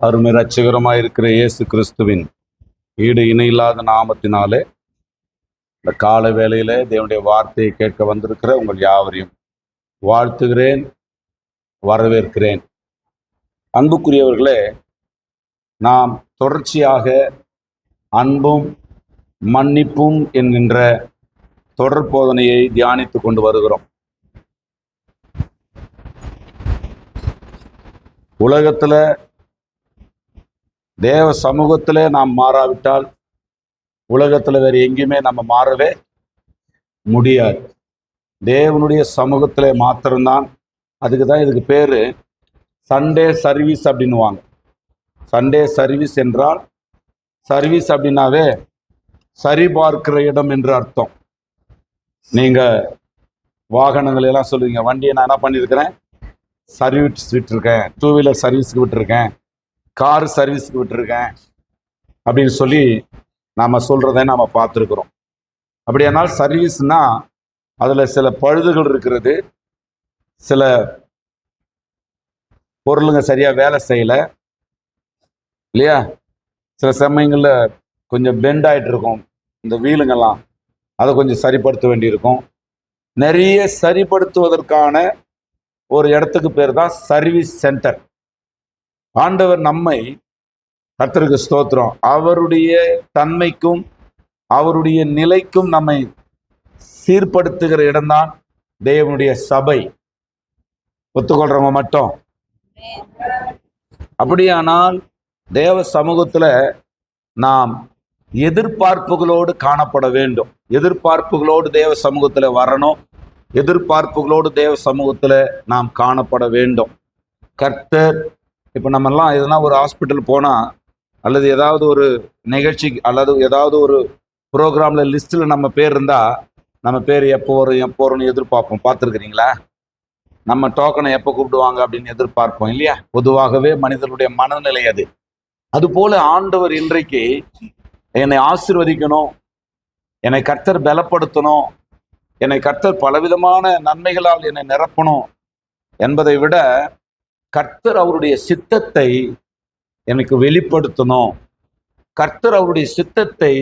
அருமை ரட்சகரமாக இருக்கிற இயேசு கிறிஸ்துவின் ஈடு இணையில்லாத நாமத்தினாலே இந்த கால வேளையிலே தேவனுடைய வார்த்தையை கேட்க வந்திருக்கிற உங்கள் யாவரையும் வாழ்த்துகிறேன், வரவேற்கிறேன். அன்புக்குரியவர்களே, நாம் தொடர்ச்சியாக அன்பும் மன்னிப்பும் என்கின்ற தொடர் போதனையை தியானித்து கொண்டு வருகிறோம். உலகத்தில் தேவ சமூகத்தில் நாம் மாறாவிட்டால் உலகத்தில் வேறு எங்கேயுமே நம்ம மாறவே முடியாது. தேவனுடைய சமூகத்தில் மாத்திரம்தான். அதுக்கு தான் இதுக்கு பேர் சண்டே சர்வீஸ் அப்படின்னுவாங்க. சண்டே சர்வீஸ் என்றால், சர்வீஸ் அப்படின்னாவே சரி பார்க்கிற இடம் என்று அர்த்தம். நீங்கள் வாகனங்கள் எல்லாம் சொல்லுவீங்க, வண்டியை நான் என்ன பண்ணியிருக்கிறேன், சர்வீஸ் விட்டுருக்கேன், 2 வீலர் சர்வீஸுக்கு விட்டுருக்கேன், கார் சர்வீஸுக்கு விட்டுருக்கேன் அப்படின்னு சொல்லி நாம் சொல்கிறத நாம் பார்த்துருக்குறோம். அப்படியானால் சர்வீஸ்னால் அதில் சில பழுதுகள் இருக்கிறது, சில பொருளுங்க சரியாக வேலை செய்யலை இல்லையா, சில சமயங்களில் கொஞ்சம் பெண்ட் ஆகிட்டு இருக்கும் இந்த வீலுங்கெல்லாம், அதை கொஞ்சம் சரிப்படுத்த வேண்டியிருக்கும். நிறைய சரிப்படுத்துவதற்கான ஒரு இடத்துக்கு பேர் தான் சர்வீஸ் சென்டர். ஆண்டவர் நம்மை, கர்த்தருக்கு ஸ்தோத்திரம், அவருடைய தன்மைக்கும் அவருடைய நிலைக்கும் நம்மை சீர்படுத்துகிற இடம்தான் தேவனுடைய சபை. ஒத்துக்கொள்றவங்க மட்டும். அப்படியானால் தேவ சமூகத்தில் நாம் எதிர்பார்ப்புகளோடு காணப்பட வேண்டும். எதிர்பார்ப்புகளோடு தேவ சமூகத்தில் வரணும். எதிர்பார்ப்புகளோடு தேவ சமூகத்தில் நாம் காணப்பட வேண்டும். கர்த்தர், இப்போ நம்மெல்லாம் எதுனா ஒரு ஹாஸ்பிட்டல் போனால் அல்லது ஏதாவது ஒரு நிகழ்ச்சி அல்லது ஏதாவது ஒரு ப்ரோக்ராமில் லிஸ்ட்டில் நம்ம பேர் இருந்தால் நம்ம பேர் எப்போ வரும்னு எதிர்பார்ப்போம். பார்த்துருக்குறீங்களா? நம்ம டோக்கனை எப்போ கூப்பிடுவாங்க அப்படின்னு எதிர்பார்ப்போம் இல்லையா? பொதுவாகவே மனிதனுடைய மனநிலை அது. அதுபோல் ஆண்டவர் இன்றைக்கு என்னை ஆசீர்வதிக்கணும், என்னை கர்த்தர் பலப்படுத்தணும், என்னை கர்த்தர் பலவிதமான நன்மைகளால் என்னை நிரப்பணும் என்பதை விட கர்த்தர் அவருடைய சித்தத்தை எனக்கு வெளிப்படுத்தணும், கர்த்தர் அவருடைய சித்தத்தை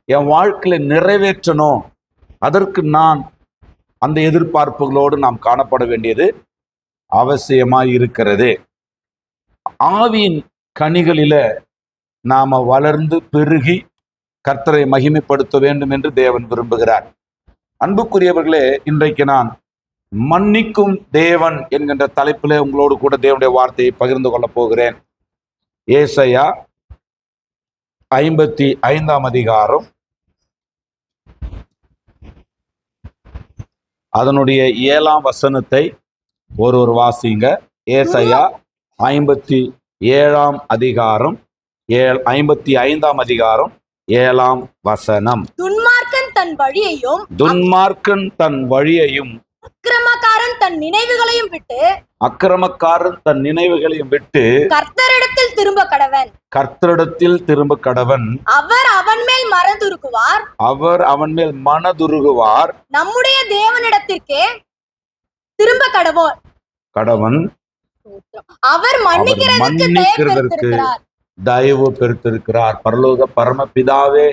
என் வாழ்க்கையில் நிறைவேற்றணும். அதற்கு நான் அந்த எதிர்பார்ப்புகளோடு நாம் காணப்பட வேண்டியது அவசியமாக இருக்கிறது. ஆவியின் கனிகளில நாம் வளர்ந்து பெருகி கர்த்தரை மகிமைப்படுத்த வேண்டும் என்று தேவன் விரும்புகிறார். அன்புக்குரியவர்களே, இன்றைக்கு நான் மன்னிக்கும் தேவன் என்கின்ற தலைப்பிலே உங்களோடு கூட தேவனுடைய வார்த்தையை பகிர்ந்து கொள்ளப் போகிறேன். ஏசாயா 55 அதிகாரம் அதனுடைய 7ஆம் வசனத்தை ஒரு வாசிங்க. ஏசாயா 57ஆம் அதிகாரம் 55ஆம் அதிகாரம் 7ஆம் வசனம். துன்மார்க்கன் தன் வழியையும் அக்கிரமக்காரன் தன் நினைவுகளையும் விட்டு கர்த்தரிடத்தில் திரும்ப கடவன். அவர் அவன் மேல் மனதுருகுவார். நம்முடைய தேவனிடத்திற்கே திரும்ப கடவன். அவர் மன்னிக்கிறதற்கு தயவு பெருத்திருக்கிறார். பரலோக பரமபிதாவே,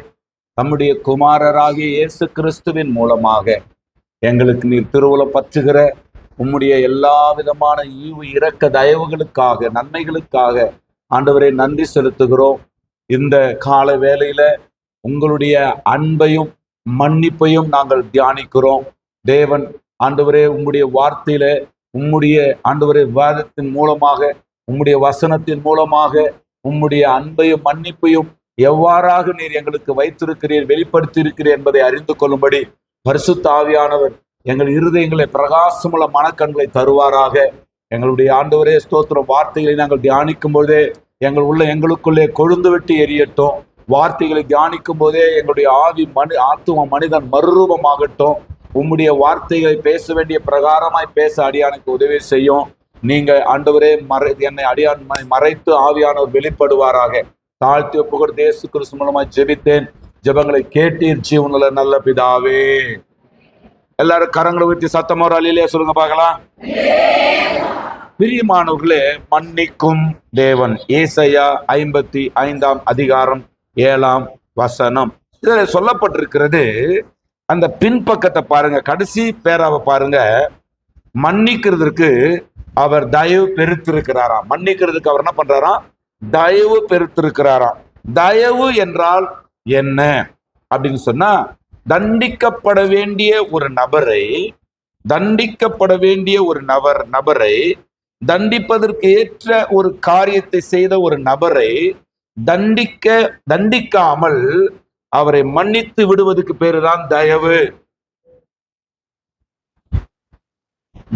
தம்முடைய குமாரராகிய இயேசு கிறிஸ்துவின் மூலமாக எங்களுக்கு நீர் திருவுள பற்றுகிற உம்முடைய எல்லா விதமான ஈவு இரக்க தயவுகளுக்காக, நன்மைகளுக்காக ஆண்டவரை நன்றி செலுத்துகிறோம். இந்த கால வேளையில உங்களுடைய அன்பையும் மன்னிப்பையும் நாங்கள் தியானிக்கிறோம். தேவன் ஆண்டவரே, உம்முடைய வார்த்தையில, உம்முடைய ஆண்டவரே வாதத்தின் மூலமாக, உம்முடைய வசனத்தின் மூலமாக உம்முடைய அன்பையும் மன்னிப்பையும் எவ்வாறாக நீர் எங்களுக்கு வைத்திருக்கிறீர், வெளிப்படுத்தி இருக்கிறீர் என்பதை அறிந்து கொள்ளும்படி பரிசுத்த ஆவியானவர் எங்கள் இருதயங்களை பிரகாசமுள்ள மனக்கண்களை தருவாராக. எங்களுடைய ஆண்டவரே ஸ்தோத்திரம், வார்த்தைகளை நாங்கள் தியானிக்கும் போதே எங்களுக்குள்ளே கொழுந்து விட்டு எரியட்டும். வார்த்தைகளை தியானிக்கும் போதே எங்களுடைய ஆத்தும மனிதன் மறுரூபமாகட்டும். உம்முடைய வார்த்தைகளை பேச வேண்டிய பிரகாரமாய் பேச அடியானுக்கு உதவி செய்யும். நீங்க ஆண்டவரே என்னை அடியான் மறைத்து ஆவியானவர் வெளிப்படுவாராக. தாழ்த்தி ஒப்புக்கொடுத்து இயேசு கிறிஸ்து மூலமாய் ஜெபித்தேன். ஜெபங்களை கேட்டீர் ஜீவனுள்ள நல்ல பிதாவே. எல்லாரும் கரங்களை ஊற்றி சத்தமா ஒரு அல்லேலூயா சொல்லுங்க பார்க்கலாம். பிரியமானவர்களே, மன்னிக்கும் தேவன். ஏசாயா 55 7 இதுல சொல்லப்பட்டிருக்கிறது. அந்த பின்பக்கத்தை பாருங்க, கடைசி பேராவை பாருங்க. மன்னிக்கிறதுக்கு அவர் தயவு பெருத்திருக்கிறாராம். மன்னிக்கிறதுக்கு அவர் என்ன பண்றாராம்? தயவு பெருத்திருக்கிறாராம். தயவு என்றால் என்ன அப்படின்னு சொன்னா, தண்டிக்கப்பட வேண்டிய ஒரு நபரை தண்டிப்பதற்கு ஏற்ற ஒரு காரியத்தை செய்த ஒரு நபரை தண்டிக்காமல் அவரை மன்னித்து விடுவதற்கு பேருதான் தயவு.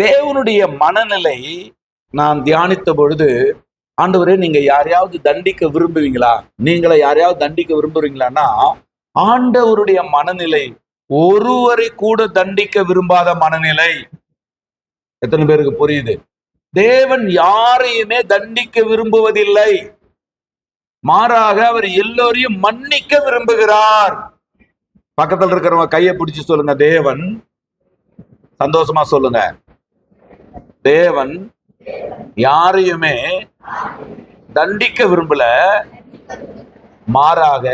தேவனுடைய மனநிலை நான் தியானித்த பொழுது, ஆண்டவரே நீங்க யாரையாவது தண்டிக்க விரும்புவீங்களா? நீங்கள யாரையாவது தண்டிக்க விரும்புறீங்களான்னா, ஆண்டவருடைய மனநிலை ஒருவரை கூட தண்டிக்க விரும்பாத மனநிலை. எத்தனை பேருக்கு புரியுது? தேவன் யாரையுமே தண்டிக்க விரும்புவதில்லை. மாறாக அவர் எல்லோரையும் மன்னிக்க விரும்புகிறார். பக்கத்தில் இருக்கிறவங்க கையை பிடிச்சு சொல்லுங்க, தேவன். சந்தோஷமா சொல்லுங்க, தேவன் யாரையுமே தண்டிக்க விரும்பல, மாறாக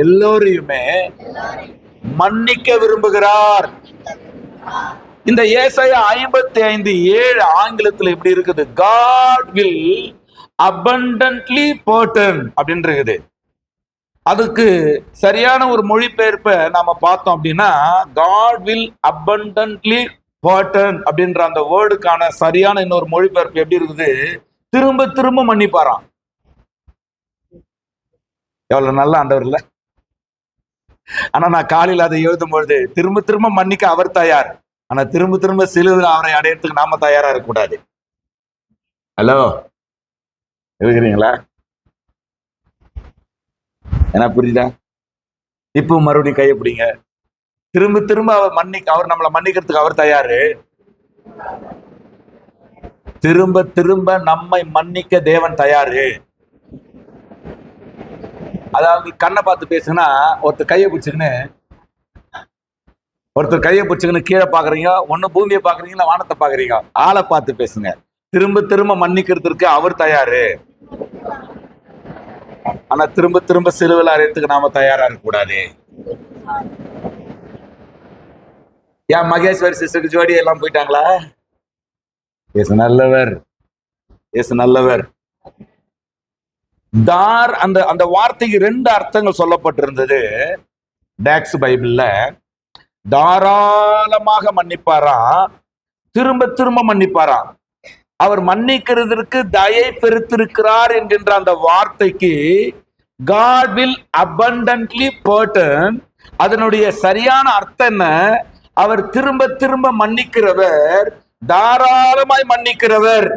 எல்லோரையுமே மன்னிக்க விரும்புகிறார். இந்த ஏசாயா 55:7 ஆங்கிலத்தில் எப்படி இருக்குது? God will abundantly pardon அப்படின்னு இருக்குது. அதுக்கு சரியான ஒரு மொழிபெயர்ப்பை நாம பார்த்தோம் அப்படின்னா, God will abundantly pardon அப்படின்ற அந்த வேர்டுக்கான சரியான இன்னொரு மொழிபெயர்ப்பு எப்படி இருக்குது? திரும்ப திரும்ப மன்னிப்பாராம். எவ்வளவு நல்ல ஆண்டவர் இல்ல? ஆனா நான் காலையில் அதை எழுதும் பொழுது, திரும்ப திரும்ப மன்னிக்க அவர் தயார், ஆனா திரும்ப திரும்ப சிலுவையில் அவரை அடையறதுக்கு நாம தயாரா இருக்கக்கூடாது. ஹலோ, இருக்கிறீங்களா? என்ன புரியுதா? இப்போ மறுபடியும் கையை பிடிங்க. திரும்ப திரும்ப அவர் நம்மளை மன்னிக்கிறதுக்கு அவர் தயாரு. திரும்ப திரும்ப நம்மை மன்னிக்க தேவன் தயாரு. அதாவது கண்ணை பார்த்து பேசுனா, ஒருத்தர் கையை பிடிச்சுக்கின்னு கீழே பாக்குறீங்க, ஒண்ணு பூமியை பாக்குறீங்களா, வானத்தை பாக்குறீங்க, ஆளை பார்த்து பேசுங்க. திரும்ப திரும்ப மன்னிக்கிறதுக்கு அவர் தயாரு, ஆனா திரும்ப திரும்ப சிலுவையில் அறையறதுக்கு நாம தயாரா இருக்க கூடாது. ஏன் மகேஸ்வரி சிஸ்டருக்கு ஜோடி எல்லாம் போயிட்டாங்களா? இயேசு நல்லவர், இயேசு நல்லவர். தார் அந்த வார்த்தைக்கு 2 அர்த்தங்கள் சொல்லப்பட்டிருந்தது டாக்ஸ் பைபிள்ல. தாராளமாக மன்னிப்பாராம், திரும்ப திரும்ப மன்னிப்பாராம். அவர் மன்னிக்கிறதற்கு தயை பெருத்திருக்கிறார் என்கின்ற அந்த வார்த்தைக்கு God will abundantly pardon, அதனுடைய சரியான அர்த்தம் என்ன? அவர் திரும்ப திரும்ப மன்னிக்கிறவர், தாராளமாய் மன்னிக்கிறவர்.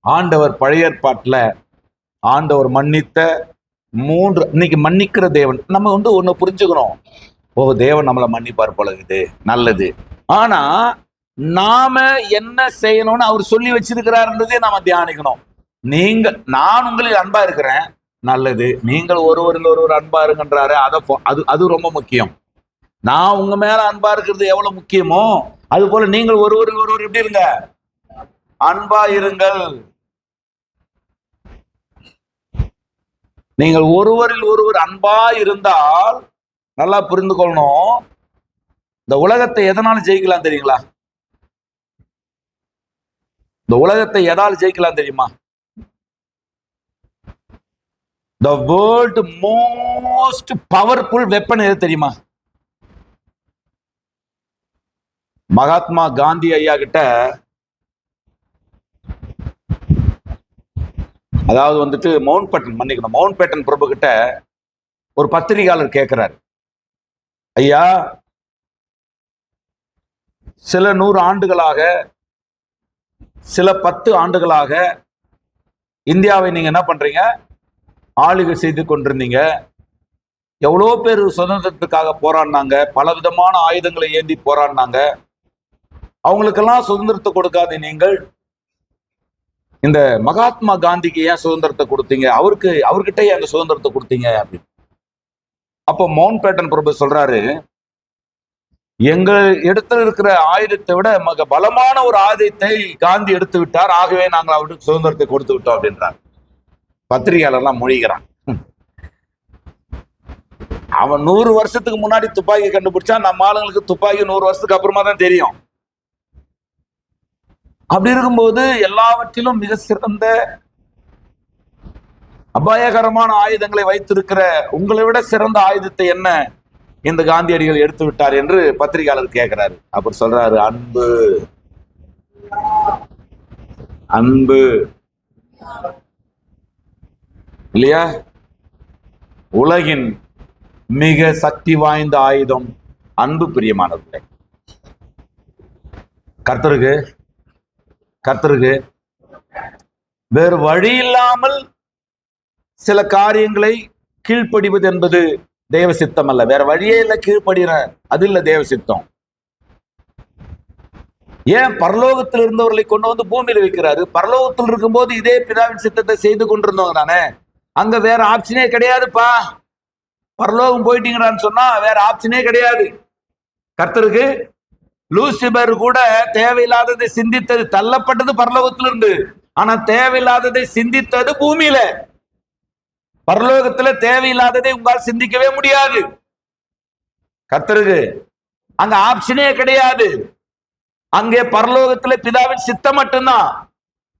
ஆண்டவர் பழைய ஏற்பாட்டுல ஆண்டவர் மன்னித்த 3, இன்னைக்கு மன்னிக்கிற தேவன். நம்ம ஒண்ணு புரிஞ்சுக்கணும், தேவன் நம்மளை மன்னிப்பார் போல இருக்குது, நல்லது. ஆனா நாம என்ன செய்யணும்னு அவர் சொல்லி வச்சிருக்கிறாருன்றதே நாம தியானிக்கணும். நான் உங்களில் அன்பா இருக்கிறேன், நல்லது. நீங்கள் ஒருவர் அன்பா இருங்கன்றாரு, அது ரொம்ப முக்கியம். நான் உங்க மேல அன்பா இருக்கிறது எவ்வளவு முக்கியமோ, அது போல நீங்கள் ஒருவர் எப்படி இருங்க? அன்பா இருங்கள். நீங்கள் ஒருவர் அன்பா இருந்தால், நல்லா புரிந்து கொள்ளணும், இந்த உலகத்தை எதனால ஜெயிக்கலாம் தெரியுங்களா? இந்த உலகத்தை எதால் ஜெயிக்கலாம் தெரியுமா? The world most powerful weapon எது தெரியுமா? மகாத்மா காந்தி ஐயா கிட்ட, அதாவது மவுண்ட் பேட்டன் பிரபு கிட்ட ஒரு பத்திரிகையாளர் கேட்கிறார், ஐயா, சில 100 ஆண்டுகளாக, சில 10 ஆண்டுகளாக இந்தியாவை நீங்க என்ன பண்றீங்க? ஆளுகை செய்து கொண்டிருந்தீங்க. எவ்வளோ பேர் சுதந்திரத்துக்காக போராடினாங்க, பல விதமான ஆயுதங்களை ஏந்தி போராடினாங்க. அவங்களுக்கெல்லாம் சுதந்திரத்தை கொடுக்காது நீங்கள் இந்த மகாத்மா காந்திக்கு ஏன் சுதந்திரத்தை கொடுத்தீங்க? அவர்கிட்ட ஏன் அந்த சுதந்திரத்தை கொடுத்தீங்க அப்படின்னு. அப்போ மவுண்ட் பேட்டன் பிரபு சொல்றாரு, எங்கள் இடத்துல இருக்கிற ஆயுதத்தை விட மிக பலமான ஒரு ஆயுதத்தை காந்தி எடுத்து விட்டார், ஆகவே நாங்கள் அவருக்கு சுதந்திரத்தை கொடுத்து விட்டோம் அப்படின்றார். பத்திரிகையாளர்லாம் மொழிகிறான். அவன் 100 வருஷத்துக்கு முன்னாடி துப்பாக்கி கண்டுபிடிச்சா நம்ம ஆளுங்களுக்கு துப்பாக்கி 100 வருஷத்துக்கு அப்புறமா தான் தெரியும். அப்படி இருக்கும்போது எல்லாவற்றிலும் மிக சிறந்த அபாயகரமான ஆயுதங்களை வைத்திருக்கிற உங்களை விட சிறந்த ஆயுதத்தை என்ன இந்த காந்தியடிகள் எடுத்து விட்டார் என்று பத்திரிகையாளர் கேட்கிறாரு. அப்புறம் சொல்றாரு, அன்பு, அன்பு இல்லையா? உலகின் மிக சக்தி வாய்ந்த ஆயுதம் அன்பு. பிரியமானவர்களே, கர்த்தருக்கு வேறு வழி இல்லாமல் சில காரியங்களை கீழ்ப்படிவது என்பது தேவ சித்தம் அல்ல. வேற வழியே இல்லை, கீழ்ப்படுகிற அது இல்ல தேவ சித்தம். ஏன் பரலோகத்தில் இருந்தவர்களை கொண்டு வந்து பூமியில வைக்கிறாரு? பரலோகத்தில் இருக்கும்போது இதே பிதாவின் சித்தத்தை செய்து கொண்டிருந்தவங்க தானே. அங்க வேற ஆப்ஷனே கிடையாதுப்பா. பரலோகம் போயிட்டீங்கன்னு சொன்னா வேற ஆப்ஷனே கிடையாது. கர்த்தருக்கு லூசிபர் கூட தேவையில்லாததை சிந்தித்தது, தள்ளப்பட்டது பரலோகத்திலிருந்து. ஆனா தேவையில்லாததை சிந்தித்தது பூமியில. பரலோகத்துல தேவையில்லாததை உங்களால் சிந்திக்கவே முடியாது. கர்த்தருக்கு அங்க ஆப்ஷனே கிடையாது. அங்கே பரலோகத்துல பிதாவின் சித்தம் மட்டும்தான்.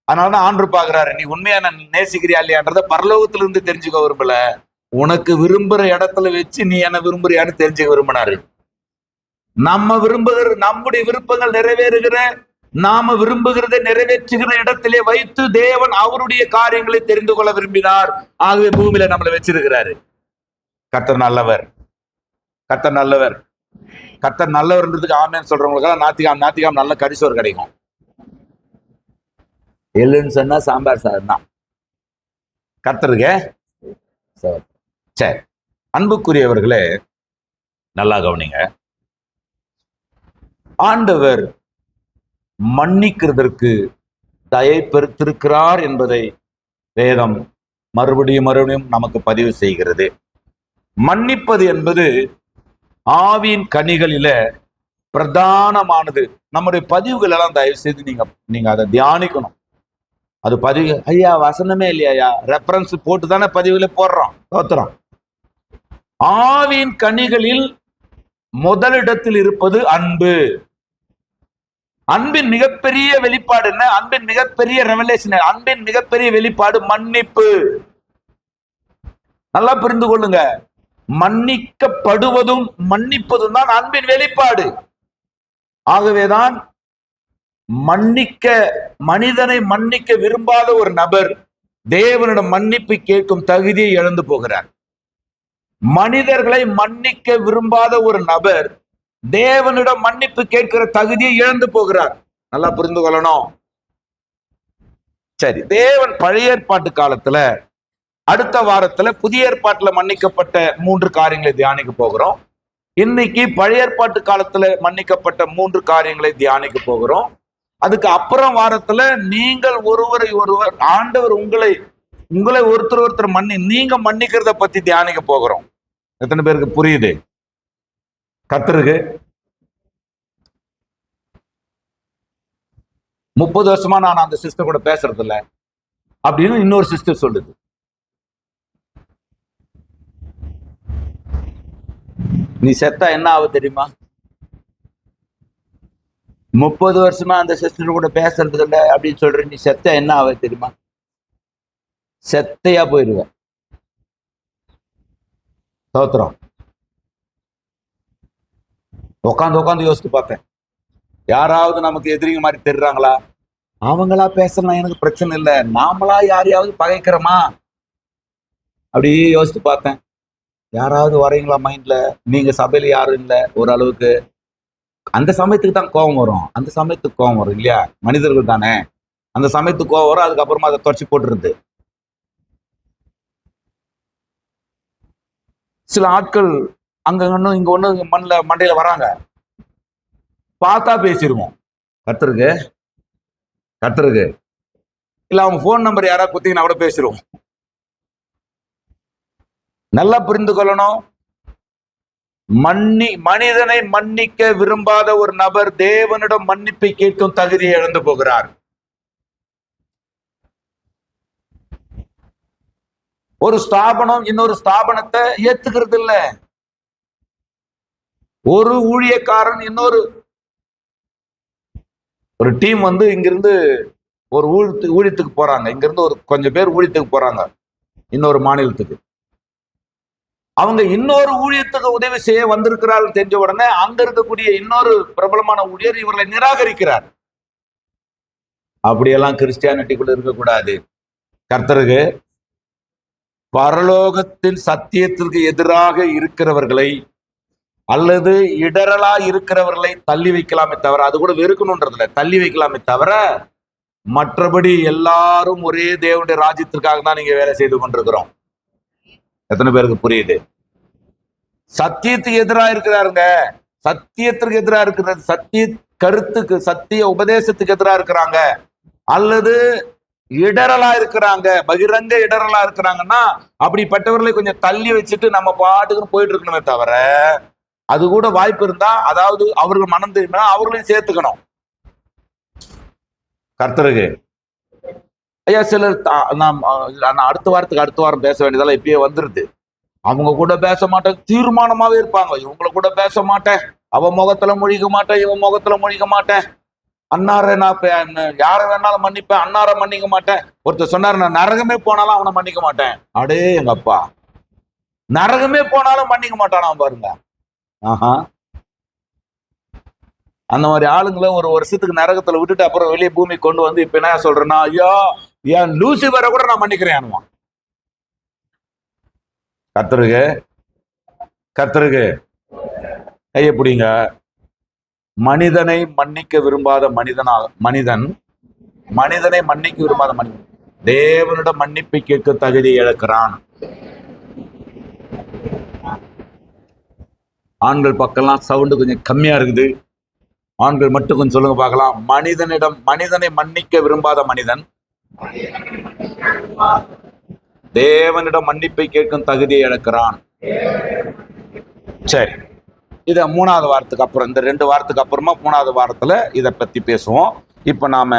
அதனாலதான் ஆண்டவர் பாக்குறாரு, நீ உண்மையா நான் நேசிக்கிறியா இல்லையான்றத பரலோகத்துல இருந்து தெரிஞ்சுக்க விரும்பல, உனக்கு விரும்புற இடத்துல வச்சு நீ என்ன விரும்புறியான்னு தெரிஞ்சுக்க விரும்பினாரு. நம்ம விரும்புகிற நம்முடைய விருப்பங்கள் நிறைவேறுகிற, நாம விரும்புகிறதை நிறைவேற்றுகிற இடத்திலே வைத்து தேவன் அவருடைய காரியங்களை தெரிந்து கொள்ள விரும்பினார். ஆகவே பூமியில நம்மளை வச்சிருக்கிறாரு. கர்த்தர் நல்லவர், கர்த்தர் நல்லவர். கர்த்தர் நல்லவர்ன்றதுக்கு ஆமேன்னு சொல்றவங்களுக்கெல்லாம் நாத்திகாம் நல்ல கரிசோர் கிடைக்கும். எள்ளுன்னு சொன்னா சாம்பார் சாதம் தான். கர்த்தருக்கு சரி. அன்புக்குரியவர்களே, நல்லா கவனிங்க. ஆண்டவர் மன்னிக்கிறதற்கு தயை பெருத்திருக்கிறார் என்பதை வேதம் மறுபடியும் நமக்கு பதிவு செய்கிறது. மன்னிப்பது என்பது ஆவியின் கனிகளில பிரதானமானது. நம்முடைய பதிவுகள் எல்லாம் தயவு செய்து நீங்க அதை தியானிக்கணும். அது பதிவு, ஐயா வசனமே இல்லையா, ரெஃபரன்ஸ் போட்டு தானே பதிவுல போடுறோம், தோத்துறோம். ஆவியின் கனிகளில் முதலிடத்தில் இருப்பது அன்பு. அன்பின் மிகப்பெரிய வெளிப்பாடு என்ன? அன்பின் மிகப்பெரிய ரெவலேஷன், அன்பின் மிகப்பெரிய வெளிப்பாடு மன்னிப்பு. நல்லா புரிந்து கொள்ளுங்க. மன்னிக்கப்படுவதும் மன்னிப்பதும் தான் அன்பின் வெளிப்பாடு. ஆகவேதான் மனிதனை மன்னிக்க விரும்பாத ஒரு நபர் தேவனிடம் மன்னிப்பு கேட்கும் தகுதியை இழந்து போகிறார். மனிதர்களை மன்னிக்க விரும்பாத ஒரு நபர் தேவனிடம் மன்னிப்பு கேட்கிற தகுதியை இழந்து போகிறார். நல்லா புரிந்து கொள்ளணும். சரி, தேவன் பழைய ஏற்பாட்டு காலத்துல, அடுத்த வாரத்துல புதிய ஏற்பாட்டுல மன்னிக்கப்பட்ட 3 காரியங்களை தியானிக்க போகிறோம். இன்னைக்கு பழைய ஏற்பாட்டு காலத்துல மன்னிக்கப்பட்ட 3 காரியங்களை தியானிக்க போகிறோம். அதுக்கு அப்புறம் வாரத்துல நீங்கள் ஒருவரை ஒருவர், ஆண்டவர் உங்களை ஒருத்தர் நீங்க மன்னிக்கிறத பத்தி தியானிக்க போகிறோம். எத்தனை பேருக்கு புரியுது? கர்த்தருக்கு 30 வருஷமா நான் அந்த சிஸ்டர் கூட பேசுறது இல்ல அப்படின்னு இன்னொரு சிஸ்டர் சொல்லுது. நீ செத்தா என்ன ஆகுது தெரியுமா? 30 வருஷமா அந்த சிஸ்டர் கூட பேசுறது இல்லை அப்படின்னு சொல்ற, நீ செத்தா என்ன ஆகுது தெரியுமா? செத்தையா போயிடுவ. தோத்துறோம். உட்காந்து யோசித்து பார்த்தேன், யாராவது நமக்கு எதிரிங்க மாதிரி தெரிறாங்களா? அவங்களா பேசலாம், எனக்கு பிரச்சனை இல்லை. நாமளா யாரையாவது பகைக்கிறோமா? அப்படியே யோசித்து பார்த்தேன். யாராவது வரீங்களா மைண்ட்ல? நீங்க சபையில யாரும் இல்லை ஓரளவுக்கு. அந்த சமயத்துக்கு தான் கோபம் வரும். அந்த சமயத்துக்கு கோபம் வரும் இல்லையா? மனிதர்கள் தானே. அந்த சமயத்துக்கு கோபம் வரும். அதுக்கப்புறமா அதை தொடச்சி போட்டுருது. சில ஆட்கள் அங்க ஒண்ணு இங்க ஒண்ணு மண்டையில வராங்க, பார்த்தா பேசிடுவோம். கர்த்தருக்கு இல்ல அவங்க போன் நம்பர் யாராவது குத்திங்கன்னா கூட பேசிடுவோம். நல்லா புரிந்து கொள்ளணும். மனிதனை மன்னிக்க விரும்பாத ஒரு நபர் தேவனிடம் மன்னிப்பை கேட்கும் தகுதியை இழந்து போகிறார். ஒரு ஸ்தாபனம் இன்னொரு ஸ்தாபனத்தை ஏத்துக்கிறது இல்ல. ஒரு ஊழியக்காரன் இன்னொரு ஒரு டீம் இங்கிருந்து ஒரு ஊழியத்துக்கு போறாங்க. இங்கிருந்து ஒரு கொஞ்சம் பேர் ஊழியத்துக்கு போறாங்க இன்னொரு மாநிலத்துக்கு. அவங்க இன்னொரு ஊழியத்துக்கு உதவி செய்ய வந்திருக்கிறார்கள் தெரிஞ்ச உடனே அங்க இருக்கக்கூடிய இன்னொரு பிரபலமான ஊழியர் இவர்களை நிராகரிக்கிறார். அப்படியெல்லாம் கிறிஸ்டியானிட்டிக்குள்ள இருக்கக்கூடாது. கர்த்தருக்கு பரலோகத்தின் சத்தியத்திற்கு எதிராக இருக்கிறவர்களை அல்லது இடரலா இருக்கிறவர்களை தள்ளி வைக்கலாமே தவிர, அது கூட வெறுக்கணும்ன்றதுல தள்ளி வைக்கலாமே தவிர, மற்றபடி எல்லாரும் ஒரே தேவனுடைய ராஜ்யத்திற்காக தான் நீங்க வேலை செய்து கொண்டிருக்கிறோம். எத்தனை பேருக்கு புரியுது? சத்தியத்துக்கு எதிராக இருக்கிறாருங்க, சத்தியத்திற்கு எதிராக இருக்கிறது, சத்திய கருத்துக்கு சத்திய உபதேசத்துக்கு எதிராக இருக்கிறாங்க, அல்லது இடரலா இருக்கிறாங்க, பகிரங்க இடரலா இருக்கிறாங்கன்னா அப்படிப்பட்டவர்களை கொஞ்சம் தள்ளி வச்சுட்டு நம்ம பாட்டுக்குன்னு போயிட்டு இருக்கணுமே தவிர, அது கூட வாய்ப்பு இருந்தா, அதாவது அவர்கள் மனம் தெரியுமா அவர்களையும் சேர்த்துக்கணும். கர்த்தருக்கு ஐயா சிலர் அடுத்த வாரம் பேச வேண்டியதெல்லாம் இப்பயே வந்துருது. அவங்க கூட பேச மாட்டேன் தீர்மானமாவே இருப்பாங்க. இவங்களை கூட பேச மாட்டேன், அவ முகத்துல மொழிக்க மாட்டேன், இவன் முகத்துல மொழிக்க மாட்டேன், அன்னாரை நான் யாரை வேணாலும் மன்னிப்பேன், அன்னாரை மன்னிக்க மாட்டேன். ஒருத்தர் சொன்னாரு, நான் நரகமே போனாலும் அவனை மன்னிக்க மாட்டேன். அடே எங்க அப்பா, நரகமே போனாலும் மன்னிக்க மாட்டானா பாருங்க. ஆஹா, அந்த மாதிரி ஆளுங்களை ஒரு வருஷத்துக்கு நரகத்துல விட்டுட்டு அப்புறம் வெளியே பூமி கொண்டு வந்து இப்ப என்ன சொல்றேன்னா, ஐயோ ஏன் லூசிபரை கூட நான் மன்னிக்கிறேன். கர்த்தருக்கு கைய பிடிங்க. மனிதனை மன்னிக்க விரும்பாத மனிதனை மன்னிக்க விரும்பாத மனிதன் தேவனிடம் மன்னிப்பை கேட்க தகுதி இழக்கிறான். ஆண்கள் பக்கம்லாம் சவுண்டு கொஞ்சம் கம்மியா இருக்குது. ஆண்கள் மட்டும் கொஞ்சம் சொல்லுங்க பார்க்கலாம். மனிதனை மன்னிக்க விரும்பாத மனிதன் தேவனிடம் மன்னிப்பை கேட்கும் தகுதியை இழக்கிறான். சரி, இத 3வது வாரத்துக்கு அப்புறம், இந்த 2 வாரத்துக்கு அப்புறமா 3வது வாரத்துல இதை பத்தி பேசுவோம். இப்ப நாம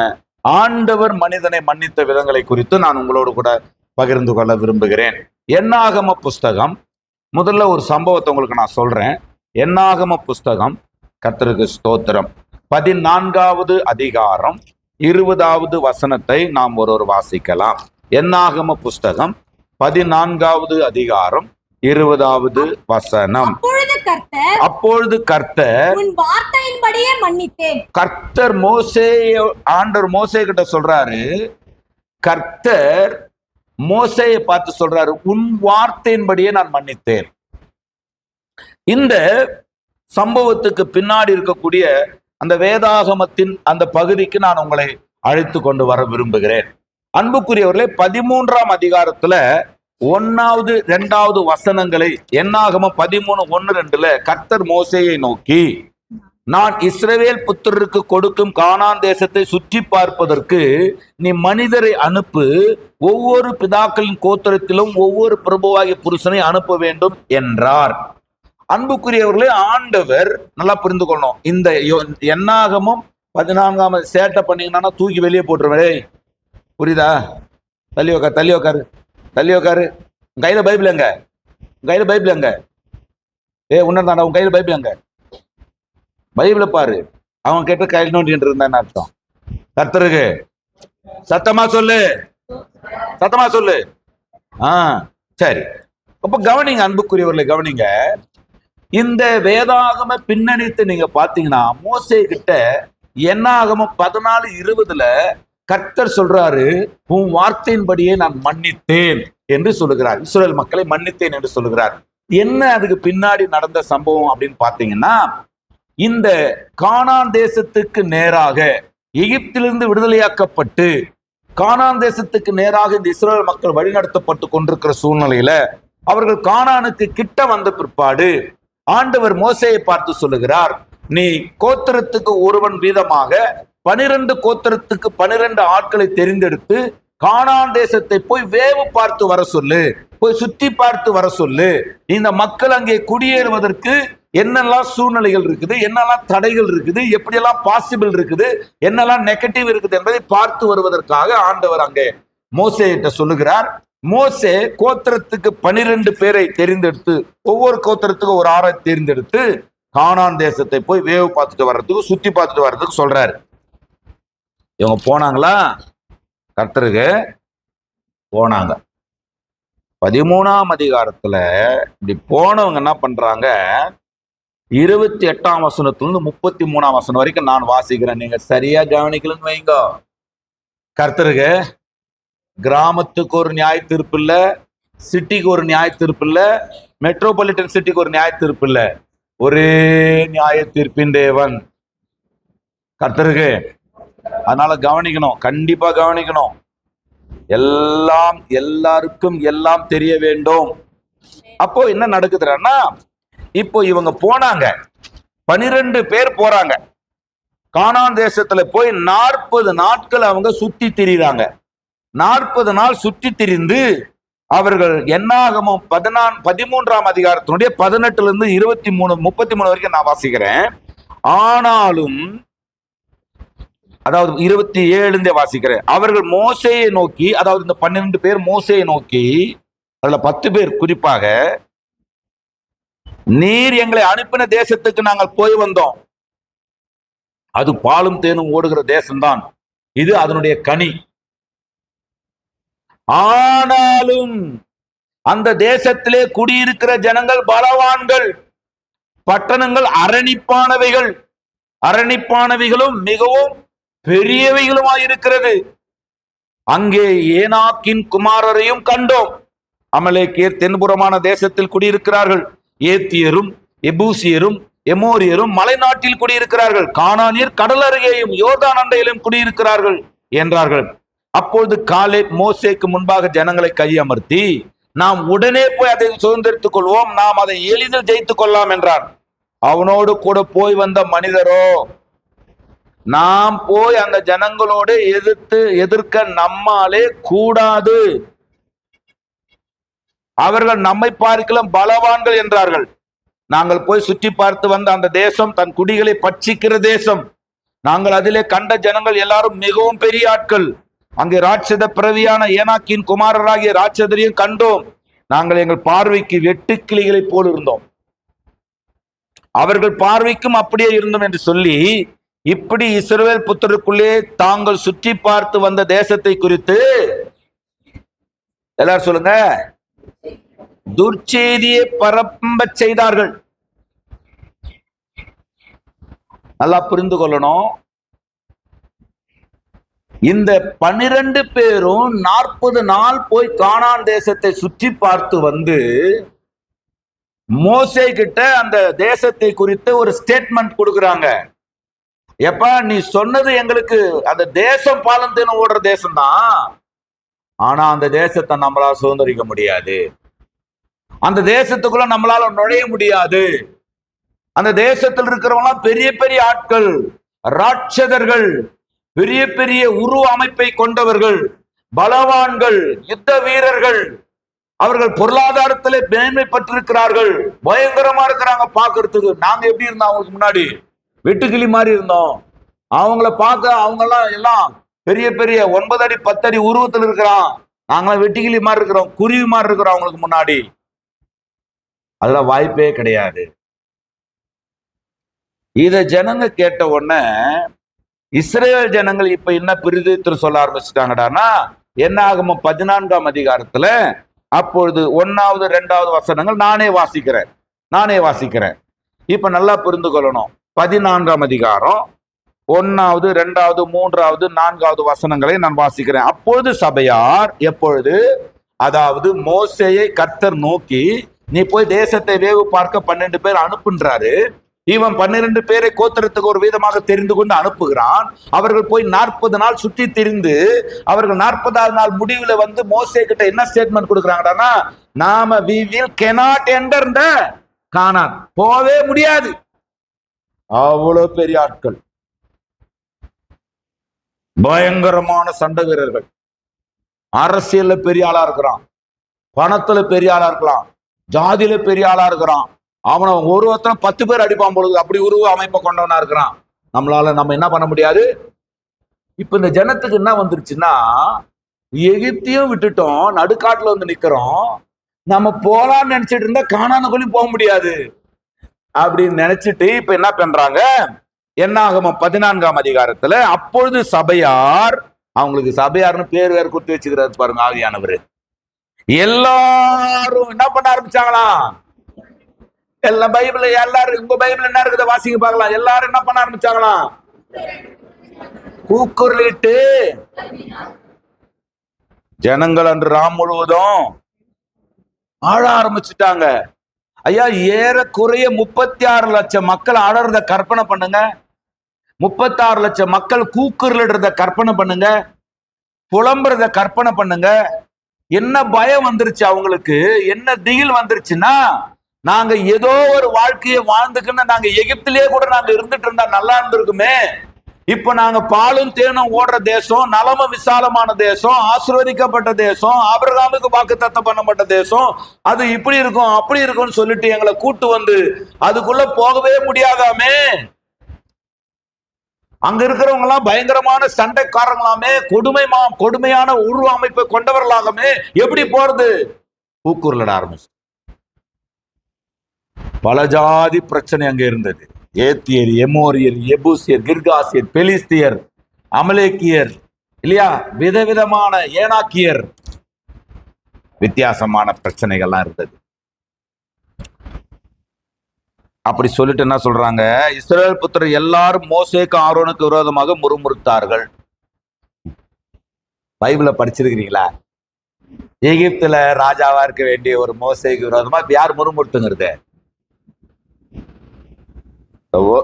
ஆண்டவர் மனிதனை மன்னித்த விதங்களை குறித்து நான் உங்களோடு கூட பகிர்ந்து கொள்ள விரும்புகிறேன். என்னாகம புஸ்தகம், முதல்ல ஒரு சம்பவத்தை உங்களுக்கு நான் சொல்றேன். என்னாகம புஸ்தகம், கர்த்தருக்கு ஸ்தோத்திரம், 14வது அதிகாரம் 20வது வசனத்தை நாம் ஒரு வாசிக்கலாம். என்னாகம புஸ்தகம் 14வது அதிகாரம் 20வது வசனம். அப்பொழுது கர்த்தர் உன் வார்த்தையின்படியே மன்னித்தேன். கர்த்தர் ஆண்டவர் மோசே கிட்ட சொல்றாரு, கர்த்தர் மோசேயை பார்த்து சொல்றாரு, உன் வார்த்தையின்படியே நான் மன்னித்தேன். இந்த சம்பவத்துக்கு பின்னாடி இருக்கக்கூடிய அந்த வேதாகமத்தின் அந்த பகுதிக்கு நான் உங்களை அழைத்து கொண்டு வர விரும்புகிறேன். அன்புக்குரியவர்களே, 13ஆம் அதிகாரத்துல 1வது 2வது வசனங்களை, என்னாகம 13:1-2 கர்த்தர் மோசேயை நோக்கி, நான் இஸ்ரவேல் புத்திரருக்கு கொடுக்கும் கானான் தேசத்தை சுற்றி பார்ப்பதற்கு நீ மனிதரை அனுப்பு, ஒவ்வொரு பிதாக்களின் கோத்திரத்திலும் ஒவ்வொரு பிரபுவாகிய புருஷனை அனுப்ப வேண்டும் என்றார். அன்புக்குரியவர்களே, ஆண்டவர் நல்லா புரிந்து கொள்ளணும். இந்த என்னாகமும் 14ஆம் சேட்டை பண்ணீங்கன்னா தூக்கி வெளியே போட்டுருவேன். புரியுதா? தள்ளி உக்காரு. கையில பைபிள் எங்க? உன்னதாண்டா, உன் கையில பைபிள் எங்க? பைபிளை பாரு. அவன் கேட்ட கையில் நோண்டிட்டு இருந்தான்னு அர்த்தம். கர்த்தருக்கு சத்தமா சொல்லு. சரி, அப்ப கவனிங்க அன்புக்குரியவர்களை, கவனிங்க. இந்த வேதாகம பின்னணித்து நீங்க பாத்தீங்கன்னா, மோசே கிட்ட என்னாகம 14:20 கர்த்தர் சொல்றாரு, உன் வார்த்தையின்படியே நான் மன்னித்தேன் என்று சொல்லுகிறார். இஸ்ரவேல் மக்களை மன்னித்தேன் என்று சொல்லுகிறார். என்ன அதுக்கு பின்னாடி நடந்த சம்பவம் அப்படின்னு பாத்தீங்கன்னா, இந்த கானான் தேசத்துக்கு நேராக எகிப்திலிருந்து விடுதலையாக்கப்பட்டு கானான் தேசத்துக்கு நேராக இந்த இஸ்ரவேல் மக்கள் வழிநடத்தப்பட்டு கொண்டிருக்கிற சூழ்நிலையில அவர்கள் கானானுக்கு கிட்ட வந்த பிற்பாடு ஆண்டவர் மோசேயை பார்த்து சொல்லுகிறார், நீ கோத்திரத்துக்கு ஒருவன் வீதமாக 12 கோத்திரத்துக்கு 12 ஆட்களை தெரிந்தெடுத்து கானான் தேசத்தை போய் வேவு பார்த்து வர சொல்லு. போய் சுற்றி பார்த்து வர சொல்லு. இந்த மக்கள் அங்கே குடியேறுவதற்கு என்னெல்லாம் சூழ்நிலைகள் இருக்குது, என்னெல்லாம் தடைகள் இருக்குது, எப்படியெல்லாம் பாசிபிள் இருக்குது, என்னெல்லாம் நெகட்டிவ் இருக்குது என்பதை பார்த்து வருவதற்காக ஆண்டவர் அங்கே மோசேயிட்ட சொல்லுகிறார். மோசே கோத்திரத்துக்கு 12 பேரை தெரிந்தெடுத்து, ஒவ்வொரு கோத்திரத்துக்கும் ஒரு ஆறை தேர்ந்தெடுத்து கானான் தேசத்தை போய் வேவு பார்த்துட்டு வர்றதுக்கு, சுத்தி பார்த்துட்டு வர்றதுக்கு சொல்றாரு. இவங்க போனாங்களா? கர்த்தருக்கு போனாங்க. 13ஆம் அதிகாரத்துல இப்படி போனவங்க என்ன பண்றாங்க, 28ஆம் வசனத்திலிருந்து 33ஆம் வசனம் வரைக்கும் நான் வாசிக்கிறேன். நீங்க சரியா கவனிக்கலன்னு வைங்க. கர்த்தருக்கு கிராமத்துக்கு ஒரு நியாய தீர்ப்பு இல்ல, சிட்டிக்கு ஒரு நியாய தீர்ப்பு இல்ல, மெட்ரோபாலிட்டன் சிட்டிக்கு ஒரு நியாய தீர்ப்பு இல்ல, ஒரே நியாய தீர்ப்பின் தேவன் கர்த்தருக்கு. அதனால கவனிக்கணும், கண்டிப்பா கவனிக்கணும். எல்லாம் எல்லாருக்கும் எல்லாம் தெரிய வேண்டும். அப்போ என்ன நடக்குதுன்னா, இப்போ இவங்க போனாங்க, 12 பேர் போறாங்க. கானான் தேசத்துல போய் 40 நாட்கள் அவங்க சுத்தி திரிறாங்க. 40 நாள் சுற்றி திரிந்து அவர்கள் என்னாகமம் 13ஆம் அதிகாரத்தினுடைய 18 இருந்து 33 வரைக்கும் நான் வாசிக்கிறேன். ஆனாலும் அதாவது 27 வாசிக்கிறேன். அவர்கள் மோசேயை நோக்கி, அதாவது இந்த 12 பேர் மோசேயை நோக்கி, அதுல 10 பேர் குறிப்பாக, நீர் எங்களை அனுப்பின தேசத்துக்கு நாங்கள் போய் வந்தோம். அது பாலும் தேனும் ஓடுகிற தேசம்தான், இது அதனுடைய கனி. ஆனாலும் அந்த தேசத்திலே குடியிருக்கிற ஜனங்கள் பலவான்கள், பட்டணங்கள் அரணிப்பானவைகள், அரணிப்பானவைகளும் மிகவும் பெரியவைகளுமாயிருக்கிறது. அங்கே ஏனாக்கின் குமாரரையும் கண்டோம். அமலேக்கியர் தென்புறமான தேசத்தில் குடியிருக்கிறார்கள். ஏத்தியரும் எபூசியரும் எமோரியரும் மலைநாட்டில் குடியிருக்கிறார்கள். கானானியர் கடல் அருகேயும் யோர்தான் அண்டையிலும் குடியிருக்கிறார்கள் என்றார்கள். அப்பொழுது காலேப் மோசேக்கு முன்பாக ஜனங்களை கையமர்த்தி, நாம் உடனே போய் அதை சுதந்திரித்துக் கொள்வோம், நாம் அதை எளிதில் ஜெயித்துக் கொள்ளலாம் என்றார். அவனோடு கூட போய் வந்த மனிதரோ, நாம் போய் அந்த ஜனங்களோடு எதிர்க்க நம்மாலே கூடாது, அவர்கள் நம்மை பார்க்கலாம் பலவான்கள் என்றார்கள். நாங்கள் போய் சுற்றி பார்த்து வந்த அந்த தேசம் தன் குடிகளை பட்சிக்கிற தேசம். நாங்கள் அதிலே கண்ட ஜனங்கள் எல்லாரும் மிகவும் பெரிய ஆட்கள். அங்கே ராட்சத பிறவியான ஏனாக்கின் குமாரராகிய ராட்சதரையும் கண்டோம். நாங்கள் எங்கள் பார்வைக்கு வெட்டுக்கிளிகளை போல் இருந்தோம், அவர்கள் பார்வைக்கும் அப்படியே இருந்தோம் என்று சொல்லி, இப்படி இஸ்ரவேல் புத்திரருக்குள்ளே தாங்கள் சுற்றி பார்த்து வந்த தேசத்தை குறித்து எல்லாரும் சொல்லுங்க, துர்ச்செய்தியை பரப்ப செய்தார்கள். நல்லா புரிந்து கொள்ளணும். இந்த 12 பேரும் 40 நாள் போய் கானான் தேசத்தை சுற்றி பார்த்து வந்து மோசே கிட்ட அந்த தேசத்தை குறித்து ஒரு ஸ்டேட்மெண்ட் கொடுக்குறாங்க. எப்பா, நீ சொன்னது எங்களுக்கு அந்த தேசம் பாலம் தேனும் ஓடுற தேசம் தான், ஆனா அந்த தேசத்தை நம்மளால சுதந்திரிக்க முடியாது, அந்த தேசத்துக்குள்ள நம்மளால நுழைய முடியாது. அந்த தேசத்தில் இருக்கிறவங்களாம் பெரிய பெரிய ஆட்கள், ராட்சதர்கள், பெரிய பெரிய உருவ அமைப்பை கொண்டவர்கள், பலவான்கள், யுத்த வீரர்கள், அவர்கள் பொருளாதாரத்திலே மேன்மை பெற்றிருக்கிறார்கள், பயங்கரமா இருக்கிறாங்க பாக்குறதுக்கு. நாங்க எப்படி இருந்தோம் அவங்களுக்கு முன்னாடி? வெட்டுக்கிளி மாதிரி இருந்தோம். அவங்கள பார்க்க அவங்க எல்லாம் பெரிய பெரிய 9 அடி 10 அடி உருவத்தில் இருக்கிறான், நாங்களாம் வெட்டுக்கிளி மாதிரி இருக்கிறோம், குருவி மாதிரி இருக்கிறோம் அவங்களுக்கு முன்னாடி. அதெல்லாம் வாய்ப்பே கிடையாது. இத ஜனங்க கேட்ட உடனே இஸ்ரேல் ஜனங்கள் இப்ப என்ன பிரதித்திரம் சொல்ல ஆரம்பிச்சுட்டாங்கடானா, என்ன ஆகமம் 14ஆம் அதிகாரத்துல அப்பொழுது 1வது 2வது வசனங்கள் நானே வாசிக்கிறேன். இப்ப நல்லா புரிந்து கொள்ளணும். 14ஆம் அதிகாரம் 1வது 2வது 3வது 4வது வசனங்களை நான் வாசிக்கிறேன். அப்பொழுது சபையார், எப்பொழுது, அதாவது மோசேயை கர்த்தர் நோக்கி, நீ போய் தேசத்தை வேவு பார்க்க 12 பேர் அனுப்புன்றாரு. இவன் 12 பேரை கோத்திரத்துக்கு ஒரு விதமாக தெரிந்து கொண்டு அனுப்புகிறான். அவர்கள் போய் 40 நாள் சுற்றி திரிந்து அவர்கள் 40வது நாள் முடிவுல வந்து மோசே கிட்ட என்ன ஸ்டேட்மெண்ட் கொடுக்குறாங்கன்னா, நாம we will cannot enter the கானான், போவே முடியாது. அவ்வளவு பெரிய ஆட்கள், பயங்கரமான சண்டை வீரர்கள், அரசியல்ல பெரிய ஆளா இருக்கிறான், பணத்துல பெரிய ஆளா இருக்கலாம், ஜாதியில பெரிய ஆளா இருக்கிறான், அவனை ஒருத்தனை 10 பேர் அடிப்பான் பொழுது, அப்படி உருவ அமைப்பை கொண்டவனா இருக்கிறான். நம்ம என்ன பண்ண முடியாது. இப்ப இந்த ஜனத்துக்கு என்ன வந்துருச்சுன்னா, எகிப்தியும் விட்டுட்டோம், நடுக்காட்டுல வந்து நிக்கிறோம், நம்ம போலான்னு நினைச்சிட்டு இருந்தா கானானுக்குள்ளேயும் போக முடியாது அப்படின்னு நினைச்சிட்டு இப்ப என்ன பண்றாங்க, என்னாகமம் 14ஆம் அதிகாரத்துல, அப்பொழுது சபையார், அவங்களுக்கு சபையார்னு பேர் வேற கொடுத்து வச்சுக்கிறாரு பாருங்க ஆவியானவர், எல்லாரும் என்ன பண்ண ஆரம்பிச்சாங்களாம். எல்லாம் பைபிள், எல்லாரும் உங்க பைபிள் என்ன இருக்குத வாசிங்க பார்க்கலாம். எல்லாரும் என்ன பண்ண ஆரம்பிச்சாங்களாம், கூக்குரலிட்டு ஜனங்கள் அன்று ராம் முழுவதும் ஆழ ஆரம்பிச்சுட்டாங்க. ஐயா, ஏறக்குறைய 36 லட்சம் மக்கள் அழறத கற்பனை பண்ணுங்க. 36 லட்சம் மக்கள் கூக்குரலிடுறத கற்பனை பண்ணுங்க, புலம்புறத கற்பனை பண்ணுங்க. என்ன பயம் வந்துருச்சு அவங்களுக்கு, என்ன திகில் வந்துருச்சுன்னா, நாங்க ஏதோ ஒரு வாழ்க்கையை வாழ்ந்துக்குன்னு நாங்க எகிப்திலேயே கூட நாங்க இருந்துட்டு இருந்தா நல்லா இருந்திருக்குமே. இப்ப நாங்க பாலும் தேனும் ஓடுற தேசம், நலமும் விசாலமான தேசம், ஆசீர்வதிக்கப்பட்ட தேசம், ஆபிரகாமுக்கு வாக்குத்தத்தம் பண்ணப்பட்ட தேசம், அது இப்படி இருக்கும் அப்படி இருக்கும்னு சொல்லிட்டு எங்களை கூட்டு வந்து அதுக்குள்ள போகவே முடியாதாமே. அங்க இருக்கிறவங்க எல்லாம் பயங்கரமான சண்டைக்காரங்களாமே, கொடுமையான உருவ அமைப்பை கொண்டவர்களாகவே, எப்படி போறது. கூக்குரலிட ஆரம்பிச்சு. பல ஜாதி பிரச்சனை அங்க இருந்தது. ஏத்தியர், எமோரியர், எபூசியர், கிர்காசியர், பெலிஸ்தியர், அமலேக்கியர், இல்லையா, விதவிதமான ஏனாக்கியர், வித்தியாசமான பிரச்சனைகள்லாம் இருந்தது. அப்படி சொல்லிட்டு என்ன சொல்றாங்க, இஸ்ரவேல் புத்திரர் எல்லாரும் மோசேக்கு ஆரோனுக்கு விரோதமாக முறுமுறுத்தார்கள். பைபிள படிச்சிருக்கிறீங்களா? எகிப்துல ராஜாவா இருக்க வேண்டிய ஒரு மோசேக்கு விரோதமா யார் முறுமுறுத்துங்கிறது?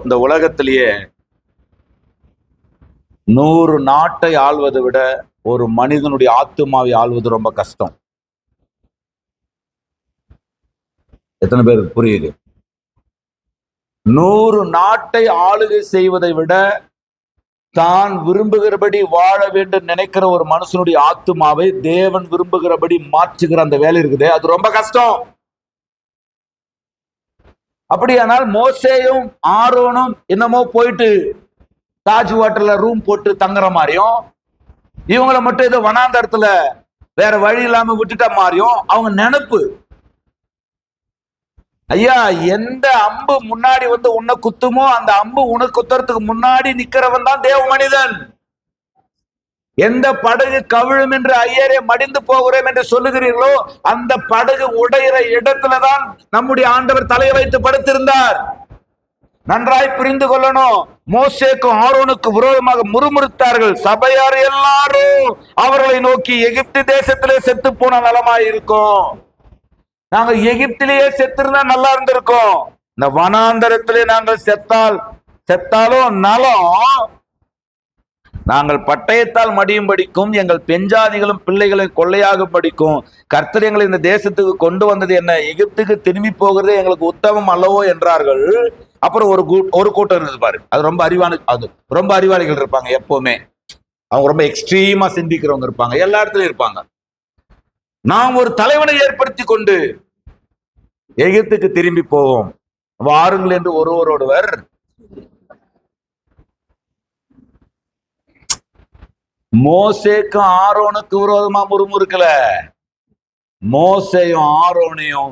இந்த உலகத்திலேயே 100 நாட்டை ஆள்வதை விட ஒரு மனிதனுடைய ஆத்துமாவை ஆள்வது ரொம்ப கஷ்டம். எத்தனை பேருக்கு புரியுது? 100 நாட்டை ஆளுகை செய்வதை விட தான் விரும்புகிறபடி வாழ வேண்டும் நினைக்கிற ஒரு மனுஷனுடைய ஆத்துமாவை தேவன் விரும்புகிறபடி மாற்றுகிற அந்த வேலை இருக்குது, அது ரொம்ப கஷ்டம். அப்படியானால் மோசேயும் ஆரோனும் என்னமோ போயிட்டு தாஜ் ஹோட்டல்ல ரூம் போட்டு தங்குற மாதிரியும், இவங்களை மட்டும் ஏதோ வனாந்தரத்துல வேற வழி இல்லாம விட்டுட்ட மாதிரியும் அவங்க நினைப்பு. ஐயா, எந்த அம்பு முன்னாடி வந்து உன்னை குத்துமோ அந்த அம்பு உனக்கு குத்துறதுக்கு முன்னாடி நிக்கிறவன் தான் தேவ மனிதன். எந்த படகு கவிழும் என்று ஐயரே மடிந்து போகிறோம் என்று சொல்லுகிறீர்களோ, அந்த படகு உடையிற இடத்துலதான் நம்முடைய ஆண்டவர் தலையை வைத்து படுத்திருந்தார். நன்றாய் புரிந்து கொள்ளணும். மோசேக்கும் ஆரோனுக்கு விரோதமாக முறுமுறுத்தார்கள். சபையார் எல்லாரும் அவர்களை நோக்கி, எகிப்து தேசத்திலே செத்து போன நலமாய் இருக்கும், நாங்க எகிப்திலேயே செத்திருந்தா நல்லா இருந்திருக்கும், இந்த வனாந்தரத்திலே நாங்கள் செத்தாலும் நலம், நாங்கள் பட்டயத்தால் மடியும் படிக்கும், எங்கள் பெஞ்சாதிகளும் பிள்ளைகளை கொள்ளையாக படிக்கும், கர்த்தர் எங்களை இந்த தேசத்துக்கு கொண்டு வந்தது என்ன, எகிப்துக்கு திரும்பி போகிறதே எங்களுக்கு உத்தமம் அல்லவோ என்றார்கள். அப்புறம் ஒரு கூட்டம் இருந்தது பாரு, அது ரொம்ப அறிவாளிகள் இருப்பாங்க எப்பவுமே, அவங்க ரொம்ப எக்ஸ்ட்ரீமா சிந்திக்கிறவங்க இருப்பாங்க, எல்லா இடத்துலயும் இருப்பாங்க. நாம் ஒரு தலைவனை ஏற்படுத்தி கொண்டு எகிப்துக்கு திரும்பி போவோம் வாருங்கள் என்று ஒருவரோடுவர் மோசேக்கும் ஆரோனுக்கு விரோதமா முறுமுறுக்கல, மோசேயும் ஆரோனையும்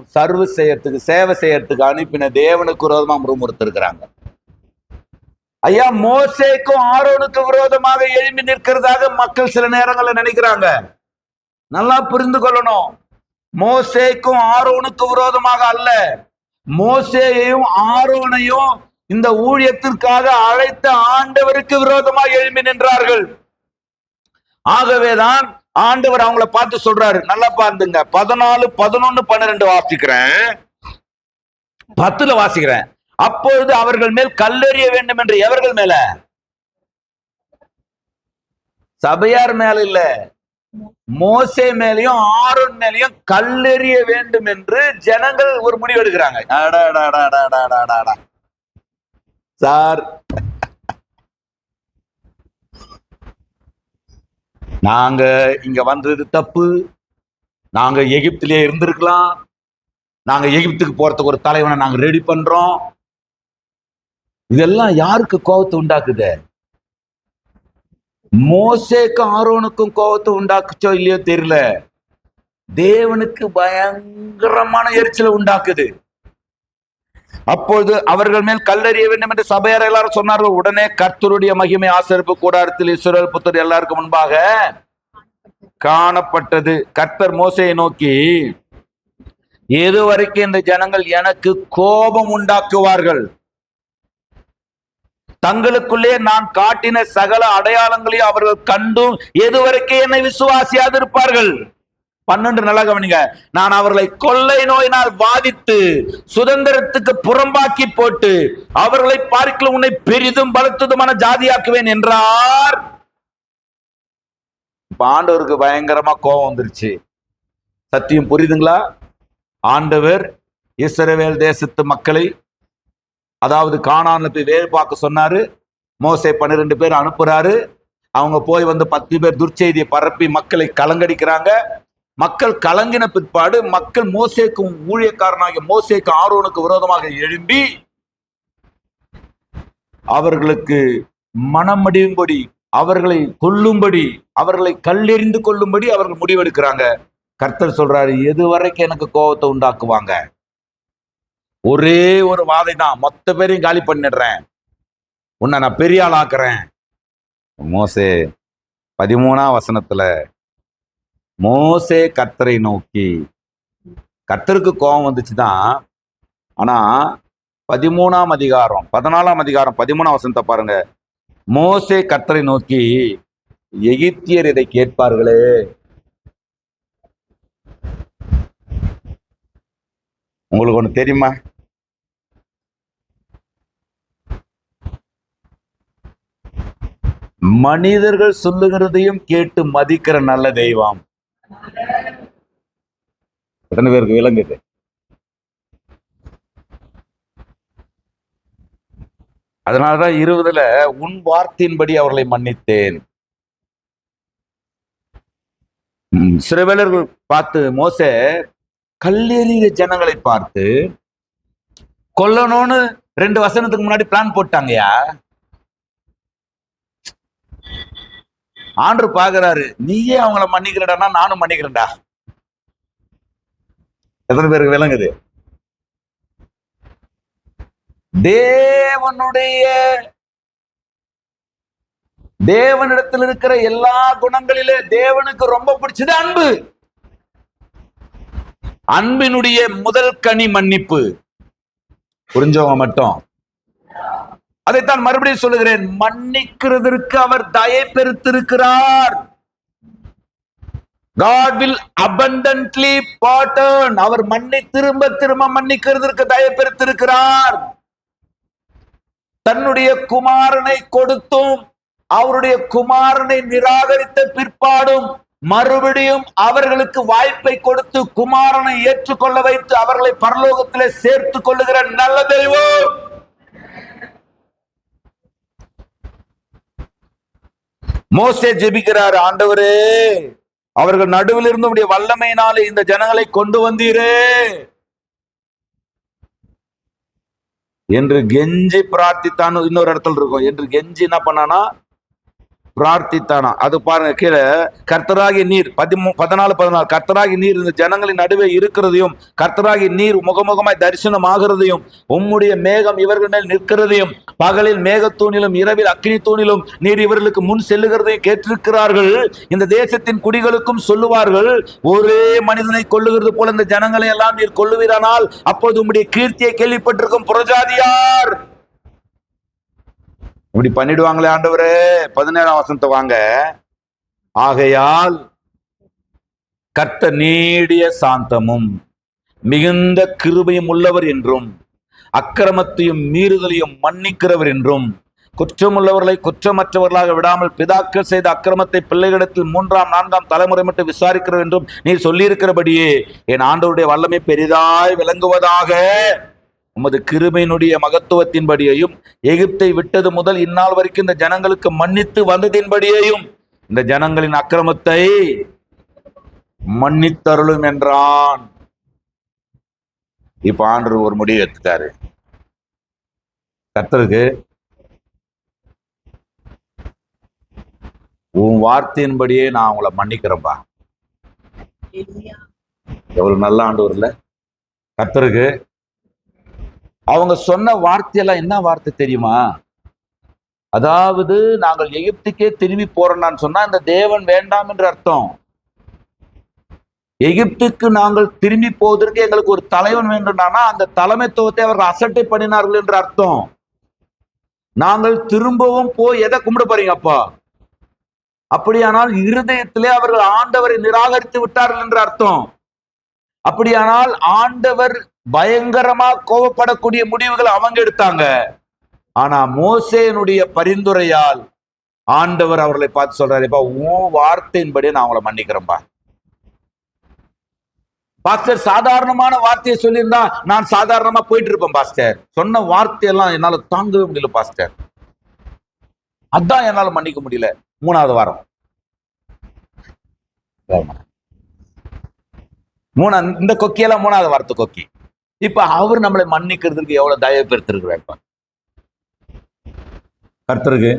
சேவை செய்யறதுக்கு அனுப்பின தேவனுக்கு விரோதமா முறுமுறுத்து இருக்கிறாங்க. ஐயா, மோசேக்கும் ஆரோனுக்கு விரோதமாக எழுப்பி நிற்கிறதாக மக்கள் சில நேரங்கள்ல நினைக்கிறாங்க. நல்லா புரிந்து கொள்ளணும். மோசேக்கும் ஆரோனுக்கு விரோதமாக அல்ல, மோசேயையும் ஆரோனையும் இந்த ஊழியத்திற்காக அழைத்த ஆண்டவருக்கு விரோதமாக எழுப்பி நின்றார்கள். ஆகவேதான் ஆண்டவர் அவங்கள பார்த்து சொல்றாரு, நல்லா பார்த்துங்க, 14, 11, 12 வாசிக்கிறேன், 10 வாசிக்கிறேன். அப்பொழுது அவர்கள் மேல் கல்லெறிய வேண்டும் என்று, எவர்கள் மேல? சபையார் மேல இல்ல, மோசே மேலையும் ஆரோன் மேலையும் கல்லெறிய வேண்டும் என்று ஜனங்கள் ஒரு முடிவு எடுக்கிறாங்க. சார், நாங்க இங்க வந்தது தப்பு, நாங்க எகிப்திலே இருந்திருக்கலாம், நாங்க எகிப்துக்கு போறதுக்கு ஒரு தலைவனை நாங்க ரெடி பண்றோம். இதெல்லாம் யாருக்கு கோபத்தை உண்டாக்குது? மோசேக்கும் ஆரோனுக்கும் கோபத்தை உண்டாக்குச்சோ இல்லையோ தெரியல, தேவனுக்கு பயங்கரமான எரிச்சலை உண்டாக்குது. அப்பொழுது அவர்கள் மேல் கல்லெறிய வேண்டும் என்று சபையார் எல்லாரும் சொன்னார்கள். உடனே கர்த்தருடைய மகிமை ஆசரிப்பு கூடாரத்தில் இஸ்ரவேல் புத்தர் எல்லாருக்கும் முன்பாக காணப்பட்டது. கர்த்தர் மோசேயை நோக்கி, எதுவரைக்கும் இந்த ஜனங்கள் எனக்கு கோபம் உண்டாக்குவார்கள், தங்களுக்குள்ளே நான் காட்டின சகல அடையாளங்களையும் அவர்கள் கண்டும் எதுவரைக்கும் என்னை விசுவாசியாது இருப்பார்கள். 12 நல்லா கவனிங்க. நான் அவர்களை கொள்ளை நோயினால் வாதித்து சுதந்திரத்துக்கு புறம்பாக்கி போட்டு அவர்களை பார்க்கல உன்னை பெரிதும் பலத்ததுமான ஜாதியாக்குவேன் என்றார். ஆண்டவருக்கு பயங்கரமா கோபம் வந்துருச்சு. சத்தியம் புரியுதுங்களா? ஆண்டவர் இஸ்ரவேல் தேசத்து மக்களை, அதாவது கானான்ல போய் வேறு பார்க்க சொன்னாரு. மோசே 12 பேர் அனுப்புறாரு. அவங்க போய் 10 பேர் துர்ச்செய்தியை பரப்பி மக்களை கலங்கடிக்கிறாங்க. மக்கள் கலங்கின பிற்பாடு மக்கள் மோசேக்கும் ஊழியக்காரனாகிய மோசேக்கு ஆரோனுக்கு விரோதமாக எழும்பி அவர்களுக்கு மனமடியும்படி, அவர்களை கொல்லும்படி, அவர்களை கல்லெறிந்து கொள்ளும்படி அவர்கள் முடிவெடுக்கிறாங்க. கர்த்தர் சொல்றாரு, எது வரைக்கும் எனக்கு கோபத்தை உண்டாக்குவாங்க? ஒரே ஒரு வாதை தான், மொத்த பேரையும் காலி பண்ணிடுறேன், உன்னை நான் பெரிய ஆள் ஆக்குறேன். மோசே 13ஆம் வசனத்துல மோசே கர்த்தரை நோக்கி, கர்த்தருக்கு கோபம் வந்துச்சுதான். ஆனா 13ஆம் அதிகாரம் 14ஆம் அதிகாரம் 13ஆம் வசனத்தை பாருங்க. மோசே கர்த்தரை நோக்கி, எகிப்தியர் இதை கேட்பார்களே, உங்களுக்கு ஒண்ணு தெரியுமா? மனிதர்கள் சொல்லுகிறதையும் கேட்டு மதிக்கிற நல்ல தெய்வம். எத்தனை பேருக்கு விளங்குது? அதனாலதான் 20ல உன் வார்த்தையின்படி அவர்களை மன்னித்தேன். சிறுவேலர்கள் பார்த்து மோசே கல்லெறிய ஜனங்களை பார்த்து கொல்லணும்னு 2 வசனத்துக்கு முன்னாடி பிளான் போட்டாங்கயா. ஆண்டவர் பாக்குறாரு, நீயே அவங்கள மன்னிக்கிறடா, நானும் மன்னிக்கிறேன்டா. எத்தனை பேருக்கு விளங்குது? தேவனிடத்தில் இருக்கிற எல்லா குணங்களிலே தேவனுக்கு ரொம்ப பிடிச்சது அன்பு. அன்பினுடைய முதல் கனி மன்னிப்பு. புரிஞ்சவங்க மட்டும். அதைத்தான் மறுபடியும் சொல்லுகிறேன், மன்னிக்கிறதற்கு அவர் தயை பெருத்திருக்கிறார். God will abundantly pardon. அவர் திரும்ப திரும்ப மன்னிக்கிறதற்கு தயை பெருத்திருக்கிறார். தன்னுடைய குமாரனை கொடுத்தும் அவருடைய குமாரனை நிராகரித்த பிற்பாடும் மறுபடியும் அவர்களுக்கு வாய்ப்பை கொடுத்து குமாரனை ஏற்றுக்கொள்ள வைத்து அவர்களை பரலோகத்திலே சேர்த்து கொள்ளுகிற நல்ல தெய்வம். மோசே ஜெபிக்கிறார், ஆண்டவரே, அவர்கள் நடுவில் இருந்து உடைய வல்லமையினாலே இந்த ஜனங்களை கொண்டு வந்தீரே என்று கெஞ்சி பிரார்த்தித்தான். இன்னொரு இடத்துல இருக்கும், என்று கெஞ்சி என்ன பண்ணானா, பிரார்த்தித்தானா. அது பாருங்க கீழே, கர்த்தராகிய நீர் 14 கர்த்தராகிய நீர் இந்த ஜனங்களின் நடுவே இருக்கிறதையும் கர்த்தராகிய நீர் முகமுகமாய் தரிசனம் ஆகிறதையும் உம்முடைய மேகம் இவர்கள் மேல் நிற்கிறதையும் பகலில் மேகத்தூணிலும் இரவில் அக்கினி தூணிலும் நீர் இவர்களுக்கு முன் செல்லுகிறதையும் கேட்டிருக்கிறார்கள். இந்த தேசத்தின் குடிகளுக்கும் சொல்லுவார்கள், ஒரே மனிதனை கொல்லுகிறது போல இந்த ஜனங்களை எல்லாம் நீர் கொல்லுவீரானால் அப்போது உம்முடைய கீர்த்தியை கேள்விப்பட்டிருக்கும் புறஜாதியார் இப்படி பண்ணிடுவாங்களே ஆண்டவரே. 17ஆம் வசனத்தை வாங்க. ஆகையால் கர்த்தர் நீடிய சாந்தமும் மிகுந்த கிருபையும் உள்ளவர் என்றும் அக்கிரமத்தையும் மீறுதலையும் மன்னிக்கிறவர் என்றும் குற்றமுள்ளவர்களை குற்றமற்றவர்களாக விடாமல் பிதாக்கள் செய்த அக்கிரமத்தை பிள்ளைகளிடத்தில் 3ஆம் 4ஆம் தலைமுறை மட்டும் விசாரிக்கிறவர் என்றும் நீர் சொல்லியிருக்கிறபடியே என் ஆண்டவருடைய வல்லமை பெரிதாய் விளங்குவதாக. உமது கிருபையினுடைய மகத்துவத்தின்படியையும் எகிப்தை விட்டது முதல் இந்நாள் வரைக்கும் இந்த ஜனங்களுக்கு மன்னித்து வந்ததின்படியையும் இந்த ஜனங்களின் அக்கிரமத்தை மன்னித்தருளும் என்றான். இப்ப ஆண்டவர் ஒரு முடிவு எடுத்துட்டாரு. கர்த்தருக்கு உன் வார்த்தையின்படியே நான் அவங்கள மன்னிக்கிறேன்பா. எவ்வளவு நல்ல ஆண்டவர் இல்ல? கர்த்தருக்கு அவங்க சொன்ன வார்த்தையெல்லாம் என்ன வார்த்தை தெரியுமா? அதாவது நாங்கள் எகிப்துக்கே திரும்பி போறோம்னு சொன்னா இந்த தேவன் வேண்டாம் என்று அர்த்தம். எகிப்துக்கு நாங்கள் திரும்பி போவதற்கு எங்களுக்கு ஒரு தலைவன் வேண்டும்னா அந்த தலைமைத்துவத்தை அவர்கள் அசட்டை பண்ணினார்கள் என்று அர்த்தம். நாங்கள் திரும்பவும் போய் எதை கும்பிட போறீங்க அப்பா? அப்படியானால் இருதயத்திலே அவர்கள் ஆண்டவரை நிராகரித்து விட்டார்கள் என்று அர்த்தம். அப்படியானால் ஆண்டவர் பயங்கரமா கோபப்படக்கூடிய முடிவுகள் அவங்க எடுத்தாங்க. ஆனா மோசேனுடைய பரிந்துரையால் ஆண்டவர் அவர்களை பார்த்து சொல்றாரு, உன் வார்த்தையின்படி நான் அவங்களை மன்னிக்கிறேன்பா. பாஸ்டர் சாதாரணமான வார்த்தையை சொல்லியிருந்தா நான் சாதாரணமா போயிட்டு இருப்பேன் பாஸ்டர். சொன்ன வார்த்தையெல்லாம் என்னால தாங்கவே முடியல பாஸ்டர், அதான் என்னால மன்னிக்க முடியல. 3வது வாரம் இந்த கொக்கியெல்லாம் 3வது வாரத்து கொக்கி. இப்ப அவர் நம்மளை மன்னிக்கிறதுக்கு எவ்வளவு தயவு பெருத்திருக்கிறார் கர்த்தருக்கு.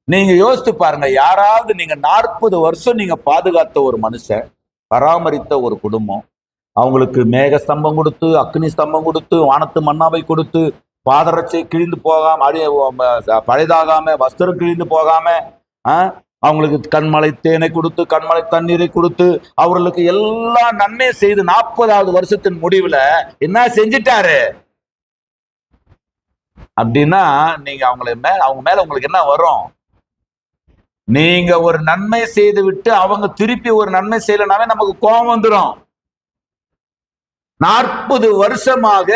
நீங்க யோசித்து பாருங்க, யாராவது நீங்க 40 வருஷம் நீங்க பாதுகாத்த ஒரு மனுஷன், பராமரித்த ஒரு குடும்பம், அவங்களுக்கு மேக ஸ்தம்பம் கொடுத்து, அக்னி ஸ்தம்பம் கொடுத்து, வானத்து மன்னாவை கொடுத்து, பாதரட்சை கிழிந்து போகாம, பழைதாகாம, வஸ்திரம் கிழிந்து போகாம, அவங்களுக்கு கண்மலை தேனை கொடுத்து, கண்மலை தண்ணீரை கொடுத்து, அவர்களுக்கு எல்லா நன்மை செய்து 40வது வருஷத்தின் முடிவுல என்ன செஞ்சிட்டாரு அப்படின்னா, நீங்க அவங்க மேல உங்களுக்கு என்ன வரும்? நீங்க ஒரு நன்மை செய்து விட்டு அவங்க திருப்பி ஒரு நன்மை செய்யலனாவே நமக்கு கோபம் வந்துடும். 40 வருஷமாக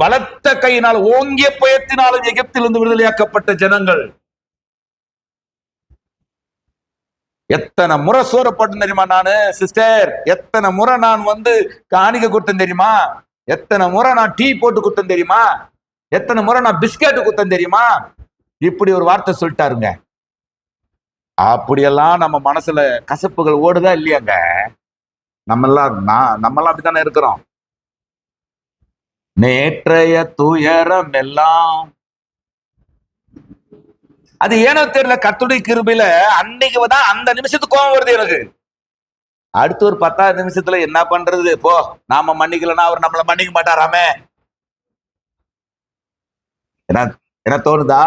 பலத்த கையினால் ஓங்கிய பயத்தினாலும் எகிப்திலிருந்து விடுதலையாக்கப்பட்ட ஜனங்கள் எத்தனை முறை சோறப்பட்டு தெரியுமா? நானு சிஸ்டர் எத்தனை முறை நான் காணிக்க கொடுத்தேன் தெரியுமா? எத்தனை முறை நான் டீ போட்டு கொடுத்தேன் தெரியுமா? எத்தனை முறை நான் பிஸ்கெட் கொடுத்தேன் தெரியுமா? இப்படி ஒரு வார்த்தை சொல்லிட்டாருங்க. அப்படியெல்லாம் நம்ம மனசுல கசப்புகள் ஓடுதா இல்லையாங்க? நம்மெல்லாம் அப்படித்தானே இருக்கிறோம். நேற்றைய துயரம் எல்லாம் அது ஏனோ தெரியல, கர்த்தருடைய கிருபையில அன்னைக்கு தான் அந்த நிமிஷத்துக்கு கோபம் வருது எனக்கு. அடுத்து ஒரு 10வது நிமிஷத்துல என்ன பண்றது, போ நாம மன்னிக்கலன்னா அவர் நம்மள மன்னிக்க மாட்டாராமே என்ன தோணுதா?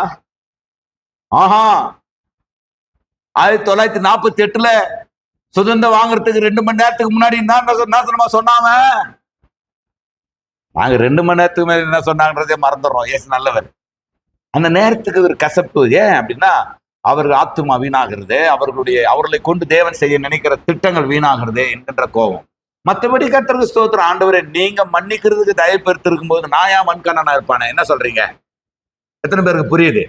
1948 சுதந்திரம் வாங்குறதுக்கு 2 மணி நேரத்துக்கு முன்னாடி என்ன சொன்னாங்க? நாங்க 2 மணி நேரத்துக்கு மேல என்ன சொன்னாங்கன்றதே மறந்துடுறோம். ஏசு நல்லவர். அந்த நேரத்துக்கு ஒரு கசப்பு. ஏன் அப்படின்னா, அவர்கள் ஆத்துமா வீணாகிறது, அவர்களை கொண்டு தேவன் செய்ய நினைக்கிற திட்டங்கள் வீணாகிறது என்கின்ற கோபம். மற்றபடி கர்த்தருக்கு ஸ்தோத்திரம். ஆண்டவரே, நீங்க மன்னிக்கிறதுக்கு தயவு பெருத்து இருக்கும் போது நான் ஏன் மண்கண்ணனா இருப்பானே? என்ன சொல்றீங்க? எத்தனை பேருக்கு புரியுது?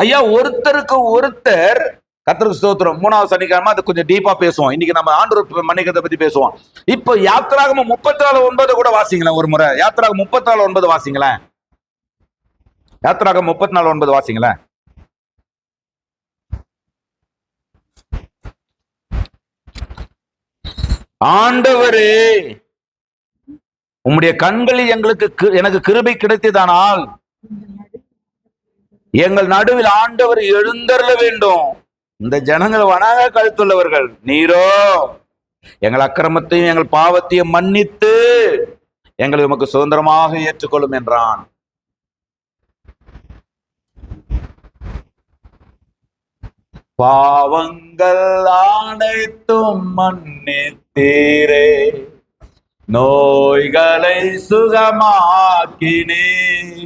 ஐயா, ஒருத்தருக்கு ஒருத்தர் கர்த்தருக்கு ஸ்தோத்திரம். 3வது சனிக்கிழமை அது கொஞ்சம் டீப்பா பேசுவோம். இன்னைக்கு நம்ம ஆண்டவர் மன்னிக்கிறத பத்தி பேசுவோம். இப்ப யாத்திராகமம் 34:9 கூட வாசிங்களேன் ஒரு முறை. யாத்திராகமம் 34:9 வாசிங்களேன். யாத்திராகமம் 34:9 வாசிங்களேன். ஆண்டவரே, உம்முடைய கண்களில் எனக்கு கிருபை கிடைத்ததானால் எங்கள் நடுவில் ஆண்டவர் எழுந்தருள வேண்டும். இந்த ஜனங்கள் வனாக கழுத்துள்ளவர்கள், நீரோ எங்கள் அக்கிரமத்தையும் எங்கள் பாவத்தையும் மன்னித்து எங்களை உமக்கு சுதந்திரமாக ஏற்றுக்கொள்ளும் என்றான். பாவங்கள் அனைத்தும் மன்னித்தீரே, நோய்களை சுகமாக்கினே.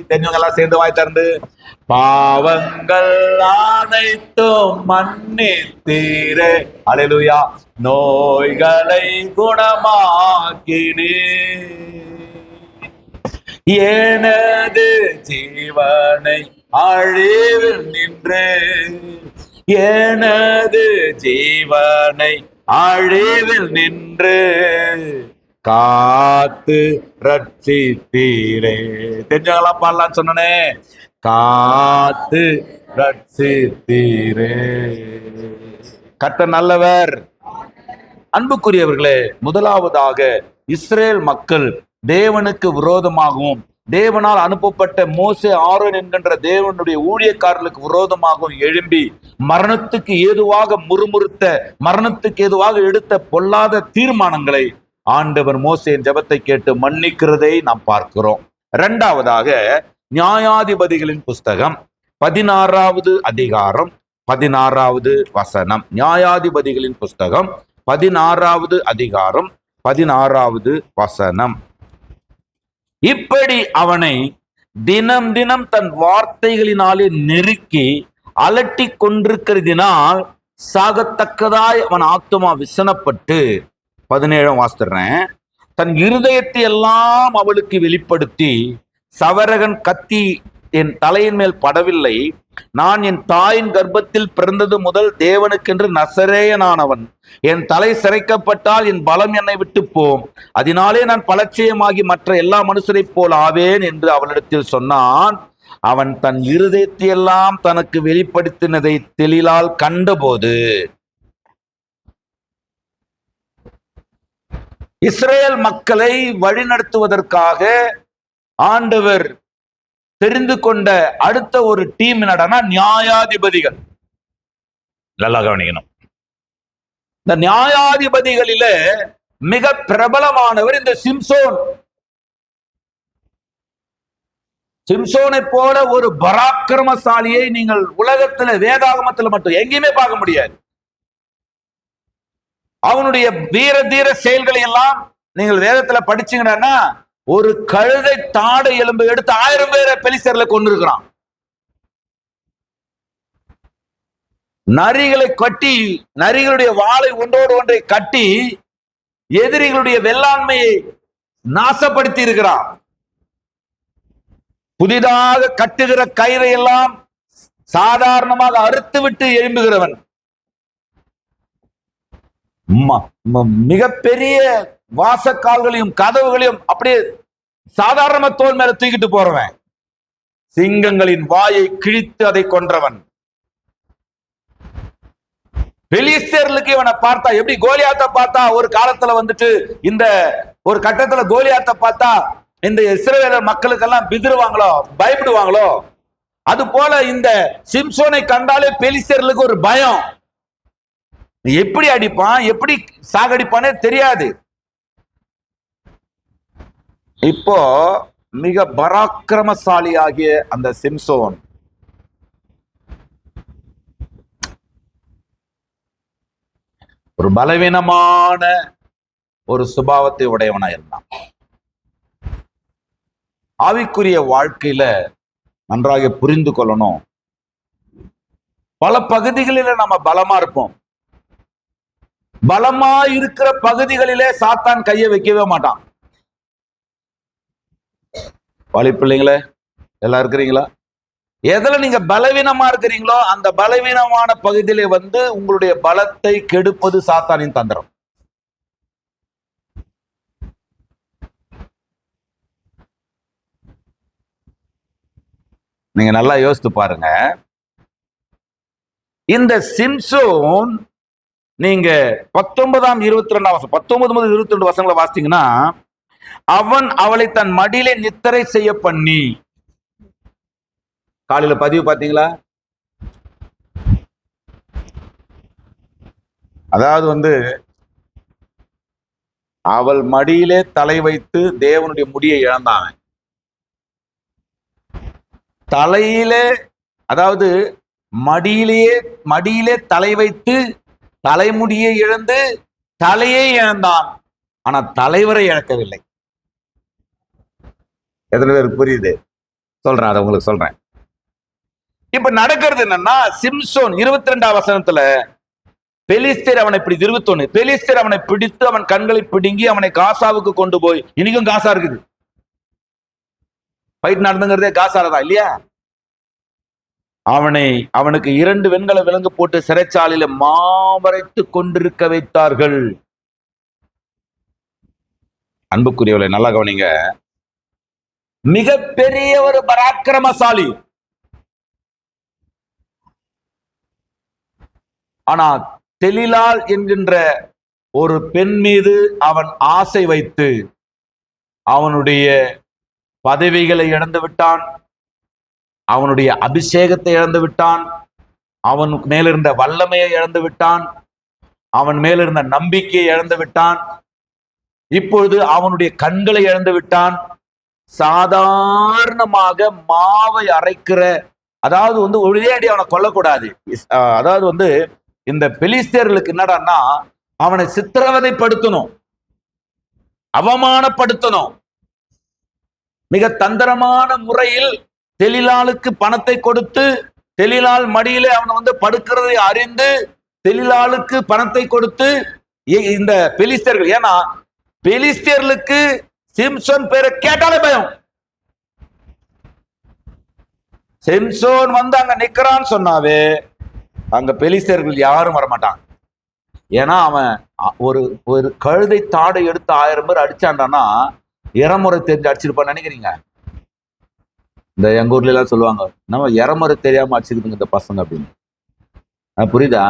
தெரிஞ்சவங்க எல்லாம் சேர்ந்து வாய் திறந்து, பாவங்கள் அனைத்தும் மன்னித்தீரே, அல்லேலூயா, நோய்களை குணமாக்கினே. எனது ஜீவனை அழிவில் நின்று, எனது ஜீவனை அழிவில் நின்று காத்து ரட்சித்தீரே. தெரிஞ்சவங்களா பாடலாம் சொன்னனே, காத்து ரட்சித்தீரே. கர்த்தர் நல்லவர். அன்புக்குரியவர்களே, முதலாவதாக இஸ்ரேல் மக்கள் தேவனுக்கு விரோதமாகவும் தேவனால் அனுப்பப்பட்ட மோசே ஆரோன் என்கின்ற தேவனுடைய ஊழியக்காரர்களுக்கு விரோதமாகவும் எழும்பி மரணத்துக்கு ஏதுவாக முறுமுறுத்த, மரணத்துக்கு ஏதுவாக எடுத்த பொல்லாத தீர்மானங்களை ஆண்டவர் மோசேயின் ஜெபத்தை கேட்டு மன்னிக்கிறதை நாம் பார்க்கிறோம். இரண்டாவதாக நியாயாதிபதிகளின் புஸ்தகம் 16வது அதிகாரம் 16வது வசனம். நியாயாதிபதிகளின் புஸ்தகம் 16வது அதிகாரம் 16வது வசனம். இப்படி அவனை தினம் தினம் தன் வார்த்தைகளினாலே நெருக்கி அலட்டி கொண்டிருக்கிறதினால் சாகத்தக்கதாய் அவன் ஆத்துமா விசனப்பட்டு, 17 வாசித்துறேன், தன் இருதயத்தை எல்லாம் அவளுக்கு வெளிப்படுத்தி, சவரகன் கத்தி என் தலையின் மேல் படவில்லை, நான் என் தாயின் கர்ப்பத்தில் பிறந்தது முதல் தேவனுக்கென்று நசரேயனானவன், என் தலை சிரைக்கப்பட்டால் என் பலம் என்னை விட்டு போம், அதனாலே நான் பலட்சியமாகி மற்ற எல்லா மனுஷரைப் போல் ஆவேன் என்று அவளிடத்தில் சொன்னான். அவன் தன் இருதயத்தை எல்லாம் தனக்கு வெளிப்படுத்தினதை தெளிலால் கண்டபோது, இஸ்ரேல் மக்களை வழிநடத்துவதற்காக ஆண்டவர் தெரிந்து கொண்ட அடுத்த ஒரு டீம் என்னடா, நியாயாதிபதிகள். நல்லா கவனிக்கணும். இந்த நியாயாதிபதிகளில மிக பிரபலமானவர் இந்த சிம்சோன். சிம்சோனை போல ஒரு பராக்கிரமசாலியை நீங்கள் உலகத்துல வேதாகமத்துல மட்டும் எங்கேயுமே பார்க்க முடியாது. அவனுடைய வீர தீர செயல்களை எல்லாம் நீங்கள் வேதத்துல படிச்சீங்கன்னா, ஒரு கழுதை தாடை எலும்பு எடுத்து 1000 பேரை பெலிஸ்தர்ல கொண்டு இருக்கிறான். நரிகளை கட்டி, நரிகளுடைய வாளை ஒன்றோடு ஒன்றை கட்டி எதிரிகளுடைய வெள்ளாண்மையை நாசப்படுத்தி இருக்கிறான். புதிதாக கட்டுகிற கயிறை எல்லாம் சாதாரணமாக அறுத்து விட்டு எழும்புகிறவன். மிகப்பெரிய வாசக்கால்களையும் கதவுகளையும் அப்படியே சாதாரண தோல் மேல தூக்கிட்டு போறவன். சிங்கங்களின் வாயை கிழித்து அதை கொன்றவன். பெலிஸ்தர்களுக்கு இவனை பார்த்தா எப்படி, கோலியாத்தை பார்த்தா ஒரு காலத்துல வந்துட்டு, இந்த ஒரு கட்டத்துல கோலியாத்தை பார்த்தா இந்த இஸ்ரவேலர் மக்களுக்கெல்லாம் பிதிருவாங்களோ, பயப்படுவாங்களோ, அது போல இந்த சிம்சோனை கண்டாலே பெலிஸ்தர்களுக்கு ஒரு பயம். எப்படி அடிப்பான், எப்படி சாகடிப்பானே தெரியாது. இப்போ மிக பராக்கிரமசாலி ஆகிய அந்த சிம்சோன் ஒரு பலவீனமான ஒரு சுபாவத்தை உடையவனா இருந்தான். ஆவிக்குரிய வாழ்க்கையில நன்றாக புரிந்து கொள்ளணும். பல பகுதிகளில நம்ம பலமா இருப்போம். பலமா இருக்கிற பகுதிகளிலே சாத்தான் கையை வைக்கவே மாட்டான். வாலி பிள்ளைங்களே எல்லாம் இருக்கிறீங்களா? எதுல நீங்க பலவீனமா இருக்கிறீங்களோ அந்த பலவீனமான பகுதியிலே வந்து உங்களுடைய பலத்தை கெடுப்பது சாத்தானின் தந்திரம். நீங்க நல்லா யோசித்து பாருங்க. இந்த சிம்சோன் நீங்க 19ஆம் 22ஆம் வசனம், 19 முதல் 22 வசனங்களை வாசித்தீங்கன்னா, அவன் அவளை தன் மடியிலே நித்திரை செய்ய பண்ணி, காலையில பதிவு பார்த்தீங்களா? அதாவது வந்து அவள் மடியிலே தலை வைத்து தேவனுடைய முடியை இழந்தான். தலையிலே, அதாவது மடியிலே தலை வைத்து தலைமுடியை இழந்து தலையை இழந்தான். ஆனா தலைவரை இழக்கவில்லை. எத்தனை பேருக்கு புரியுது? சொல்றேன், அதை உங்களுக்கு சொல்றேன். இப்ப நடக்கிறது என்னன்னா, சிம்சோன் 22ஆம் வசனத்துல பெலிஸ்தர் அவனை இப்படி 21, பெலிஸ்தர் அவனை பிடித்து அவன் கண்களை பிடுங்கி அவனை காசாவுக்கு கொண்டு போய், இன்னைக்கும் காசா இருக்குது, ஃபைட் நடந்துங்கிறதே காசாலதான் இல்லையா? அவனுக்கு 2 வெண்கல விலங்கு போட்டு சிறைச்சாலையில மாவரைத்து கொண்டிருக்க வைத்தார்கள். அன்புக்குரியவளை நல்லா கவனிங்க. மிகப்பெரிய ஒரு பராக்கிரமசாலி. ஆனா தெலிலால் என்கின்ற ஒரு பெண் மீது அவன் ஆசை வைத்து அவனுடைய பதவிகளை இழந்து விட்டான், அவனுடைய அபிஷேகத்தை இழந்து விட்டான், அவனுக்கு மேலிருந்த வல்லமையை இழந்து விட்டான், அவன் மேலிருந்த நம்பிக்கையை இழந்து விட்டான். இப்பொழுது அவனுடைய கண்களை இழந்து விட்டான். சாதாரணமாக மாவை அரைக்கிற, அதாவது ஒரேடி அவனை கொல்லக்கூடாது. அதாவது இந்த பெலிஸ்தேர்களுக்கு என்னடான்னா, அவனை சித்திரவதைப்படுத்தணும், அவமானப்படுத்தணும். மிக தந்திரமான முறையில் தெலிலாளுக்கு பணத்தை கொடுத்து, தெலிலாள் மடியிலே அவனை படுக்கிறதை அறிந்து தெலிலாளுக்கு பணத்தை கொடுத்து இந்த பெலிஸ்தர்கள், ஏன்னா பெலிஸ்தர்களுக்கு சிம்சோன் பேரை கேட்டாலே பயம். சிம்சோன் அங்க நிக்கிறான்னு சொன்னாவே அங்க பெலிஸ்தர்கள் யாரும் வரமாட்டாங்க. ஏன்னா அவன் ஒரு கழுதை தாடை எடுத்து 1000 பேர் அடிச்சான்டானா இறமுறை தெரிஞ்சு அடிச்சிருப்பான்னு நினைக்கிறீங்க? இந்த எங்க ஊர்ல எல்லாம் சொல்லுவாங்க, நம்ம இறமுறை தெரியாம அடிச்சிருக்குங்க இந்த பசங்க அப்படின்னு. புரியுதா?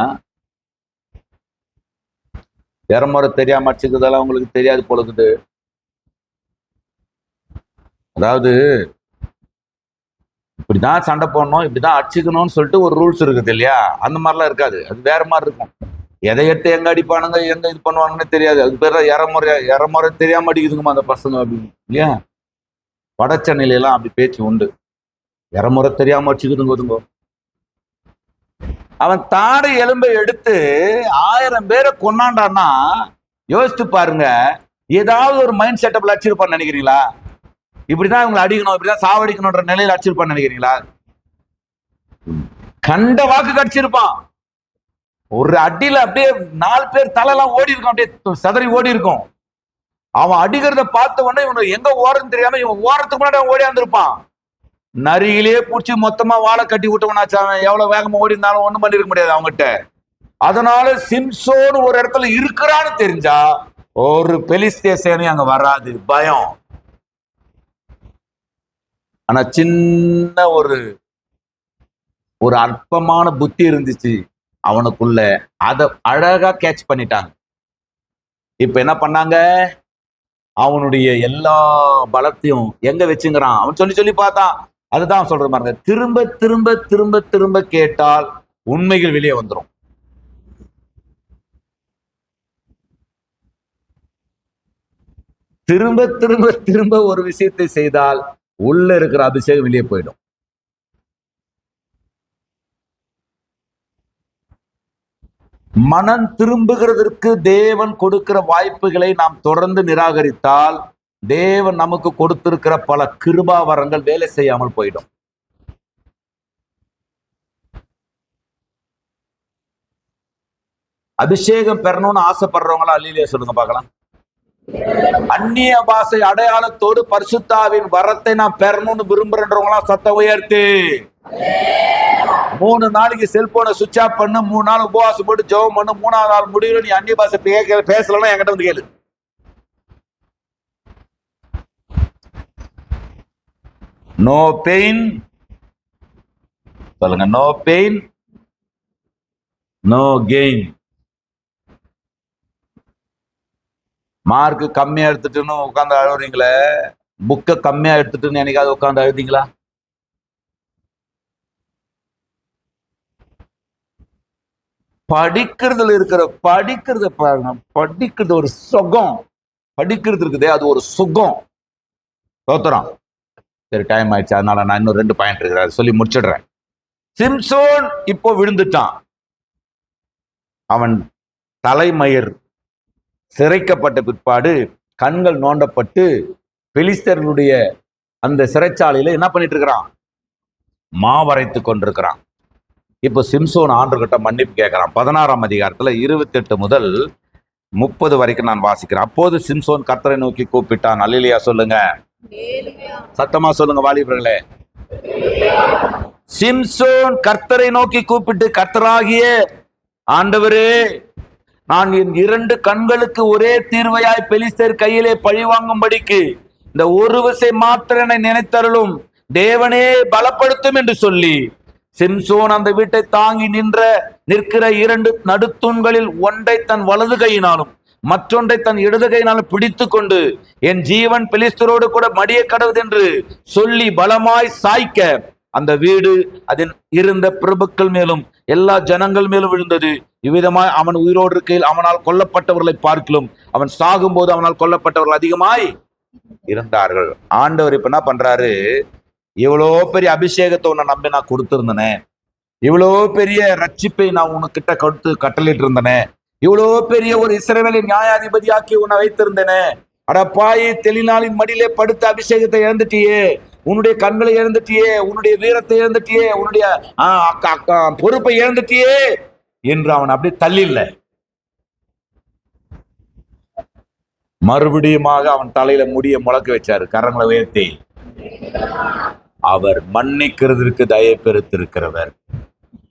இறமுறை தெரியாம அடிச்சுக்கிறதெல்லாம் உங்களுக்கு தெரியாது போலக்குது. அதாவது இப்படிதான் சண்டை போடணும், இப்படிதான் அடிச்சுக்கணும்னு சொல்லிட்டு ஒரு ரூல்ஸ் இருக்குது இல்லையா? அந்த மாதிரிலாம் இருக்காது, அது வேற மாதிரி இருக்கும். எதை எடுத்து எங்க அடிப்பானுங்க, எங்க இது பண்ணுவானுங்கன்னு தெரியாது. அது பேர் இறமுறை தெரியாம அடிக்குதுங்கம்மா அந்த பசங்க அப்படின்னு இல்லையா? வடச்சென்னையில எல்லாம் அப்படி பேச்சு உண்டு. இறமுறை தெரியாம அடிச்சுக்குதுங்க. அவன் தாடை எலும்பை எடுத்து 1000 பேரை கொண்டாண்டான்னா யோசித்து பாருங்க, ஏதாவது ஒரு மைண்ட் செட்டப்ல அடிச்சிருப்பான்னு நினைக்கிறீங்களா? இப்படிதான் இவங்களை அடிக்கணும், இப்படிதான் சாவடிக்கணும்ன்ற நிலையில அடிச்சிருப்பான்னு நினைக்கிறீங்களா? கண்ட வாக்கு கடிச்சிருப்பான். ஒரு அடியில அப்படியே 4 பேர் தலையெல்லாம் ஓடி இருக்கும், அப்படியே சதறி ஓடி இருக்கும். அவன் அடிக்கிறத பார்த்த உடனே இவன் எங்க ஓடுறதுன்னு தெரியாம இவன் ஓரத்துக்கு முன்னாடி அவன் ஓடியாந்துருப்பான். நரியிலே பூச்சி மொத்தமா வாழை கட்டி விட்டவனாச்சு. அவன் எவ்வளவு வேகமா ஓடி இருந்தாலும் ஒண்ணும் பண்ணிருக்க முடியாது அவங்ககிட்ட. அதனால சிம்சோன் ஒரு இடத்துல இருக்கிறான்னு தெரிஞ்சா ஒரு பெலிஸ்தே சேனை அங்க வராது, பயம். ஆனா சின்ன ஒரு அற்பமான புத்தி இருந்துச்சு அவனுக்குள்ள, அதை அழகா கேட்ச் பண்ணிட்டாங்க. இப்ப என்ன பண்ணாங்க, அவனுடைய எல்லா பலத்தையும் எங்க வச்சுங்கிறான் அவன் சொல்லி பார்த்தான். அதுதான் சொல்ற மாதிரி, திரும்ப திரும்ப திரும்ப திரும்ப கேட்டால் உண்மைகள் வெளியே வந்துடும். திரும்ப திரும்ப திரும்ப ஒரு விஷயத்தை செய்தால் உள்ள இருக்கிற அபிஷேகம் வெளியே போயிடும். மனம் திரும்புகிறதற்கு தேவன் கொடுக்கிற வாய்ப்புகளை நாம் தொடர்ந்து நிராகரித்தால் தேவன் நமக்கு கொடுத்திருக்கிற பல கிருபா வரங்கள் வேலை செய்யாமல் போயிடும். அபிஷேகம் பெறணும்னு ஆசைப்படுறவங்களா அல்லேலூயா சொல்லுங்க பார்க்கலாம். அந்நிய பாஷை அடையாளத்தோடு பரிசுத்தாவின் வரத்தை நான் பெறணும்னு விரும்புறவங்களா சத்தம் உயர்த்து. 3 நாளைக்கு செல்போனை சுவிட்ச் ஆஃப் பண்ணு, 3 நாள் உபவாசம் போட்டு ஜெபம் பண்ணு, 3ஆவது நாள் முடியல நீ அந்நிய பாஷை பேசலன்னா என்கிட்ட வந்து கேளு. நோ பெயின் சொல்லுங்க, no pain no gain. Mark கம்மியா எடுத்துட்டுன்னு உட்காந்து அழுறீங்களே, புக்கை கம்மியா எடுத்துட்டுன்னு என்னைக்காவது உட்காந்து அழுதீங்களா? படிக்கிறதுல இருக்கிற படிக்கிறத பாருங்க, படிக்கிறது ஒரு சுகம். படிக்கிறது இருக்குதே அது ஒரு சுகம். தோத்துறான். சரி, டைம் ஆயிடுச்சு, அதனால நான் இன்னும் 2 பாயிண்ட் இருக்கிறேன் சொல்லி முடிச்சிடுறேன். சிம்சோன் இப்போ விழுந்துட்டான். அவன் தலைமயிர் சிரைக்கப்பட்ட பிற்பாடு கண்கள் நோண்டப்பட்டு பெலிஸ்தர்களுடைய அந்த சிறைச்சாலையில என்ன பண்ணிட்டு இருக்கிறான், மாவரைத்து கொண்டிருக்கிறான். இப்போ சிம்சோன் ஆண்டவர்கிட்ட மன்னிப்பு கேட்கிறான். 16ஆம் அதிகாரத்துல 28 முதல் 30 வரைக்கும் நான் வாசிக்கிறேன். அப்போது சிம்சோன் கர்த்தரை நோக்கி கூப்பிட்டான். அல்லேலூயா சொல்லுங்க, சத்தமா சொல்லுங்க வாலிபர்களே. சிம்சோன் கர்த்தரை நோக்கி கூப்பிட்டு, கர்த்தராகிய ஆண்டவரே, நான் என் 2 கண்களுக்கு ஒரே தீர்வையாய் பெலிஸ்தர் கையிலே பழிவாங்கும்படிக்கு இந்த ஒரு விசை மாத்திரம் என்னை நினைத்தருளும், தேவனே பலப்படுத்தும் என்று சொல்லி சிம்சோன் அந்த வீட்டை தாங்கி நிற்கிற 2 நடுத்தூண்களில் ஒன்றை தன் வலது கையினாலும் மற்றொன்றை தன் இடது கையினால் பிடித்து கொண்டு என் ஜீவன் பெலிஸ்தரோடு கூட மடிய கடவுது என்று சொல்லி பலமாய் சாய்க்க அந்த வீடு அதில் இருந்த பிரபுக்கள் மேலும் எல்லா ஜனங்கள் மேலும் விழுந்தது. இவ்விதமாய் அவன் உயிரோடு இருக்கையில் அவனால் கொல்லப்பட்டவர்களை பார்க்கலும் அவன் சாகும் போது அவனால் கொல்லப்பட்டவர்கள் அதிகமாய் இருந்தார்கள். ஆண்டவர் இப்ப என்ன பண்றாரு, இவ்வளோ பெரிய அபிஷேகத்தை உன்னை நம்பி நான் கொடுத்திருந்தனே, இவ்வளோ பெரிய ரட்சிப்பை நான் உனக்கிட்ட கொடுத்து கட்டளிட்டு இருந்தனே, இவ்வளோ பெரிய ஒரு இஸ்ரவேலின் நியாயாதிபதியாக்கி உன்னை வைத்திருந்தேனே, அட பாய் தெளிநாளின் மடியிலே படுத்த அபிஷேகத்தை இழந்துட்டியே, உன்னுடைய கண்களை இழந்துட்டியே, உன்னுடைய வீரத்தை இழந்துட்டியே, உன்னுடைய பொறுப்பை இழந்துட்டியே என்று அவன் அப்படி தள்ளில்ல. மறுபடியுமாக அவன் தலையில முடிய முழக்க வச்சாரு, கரங்களை உயர்த்தி. அவர் மன்னிக்கிறதுக்கு தயை பெருத்திருக்கிறவர்.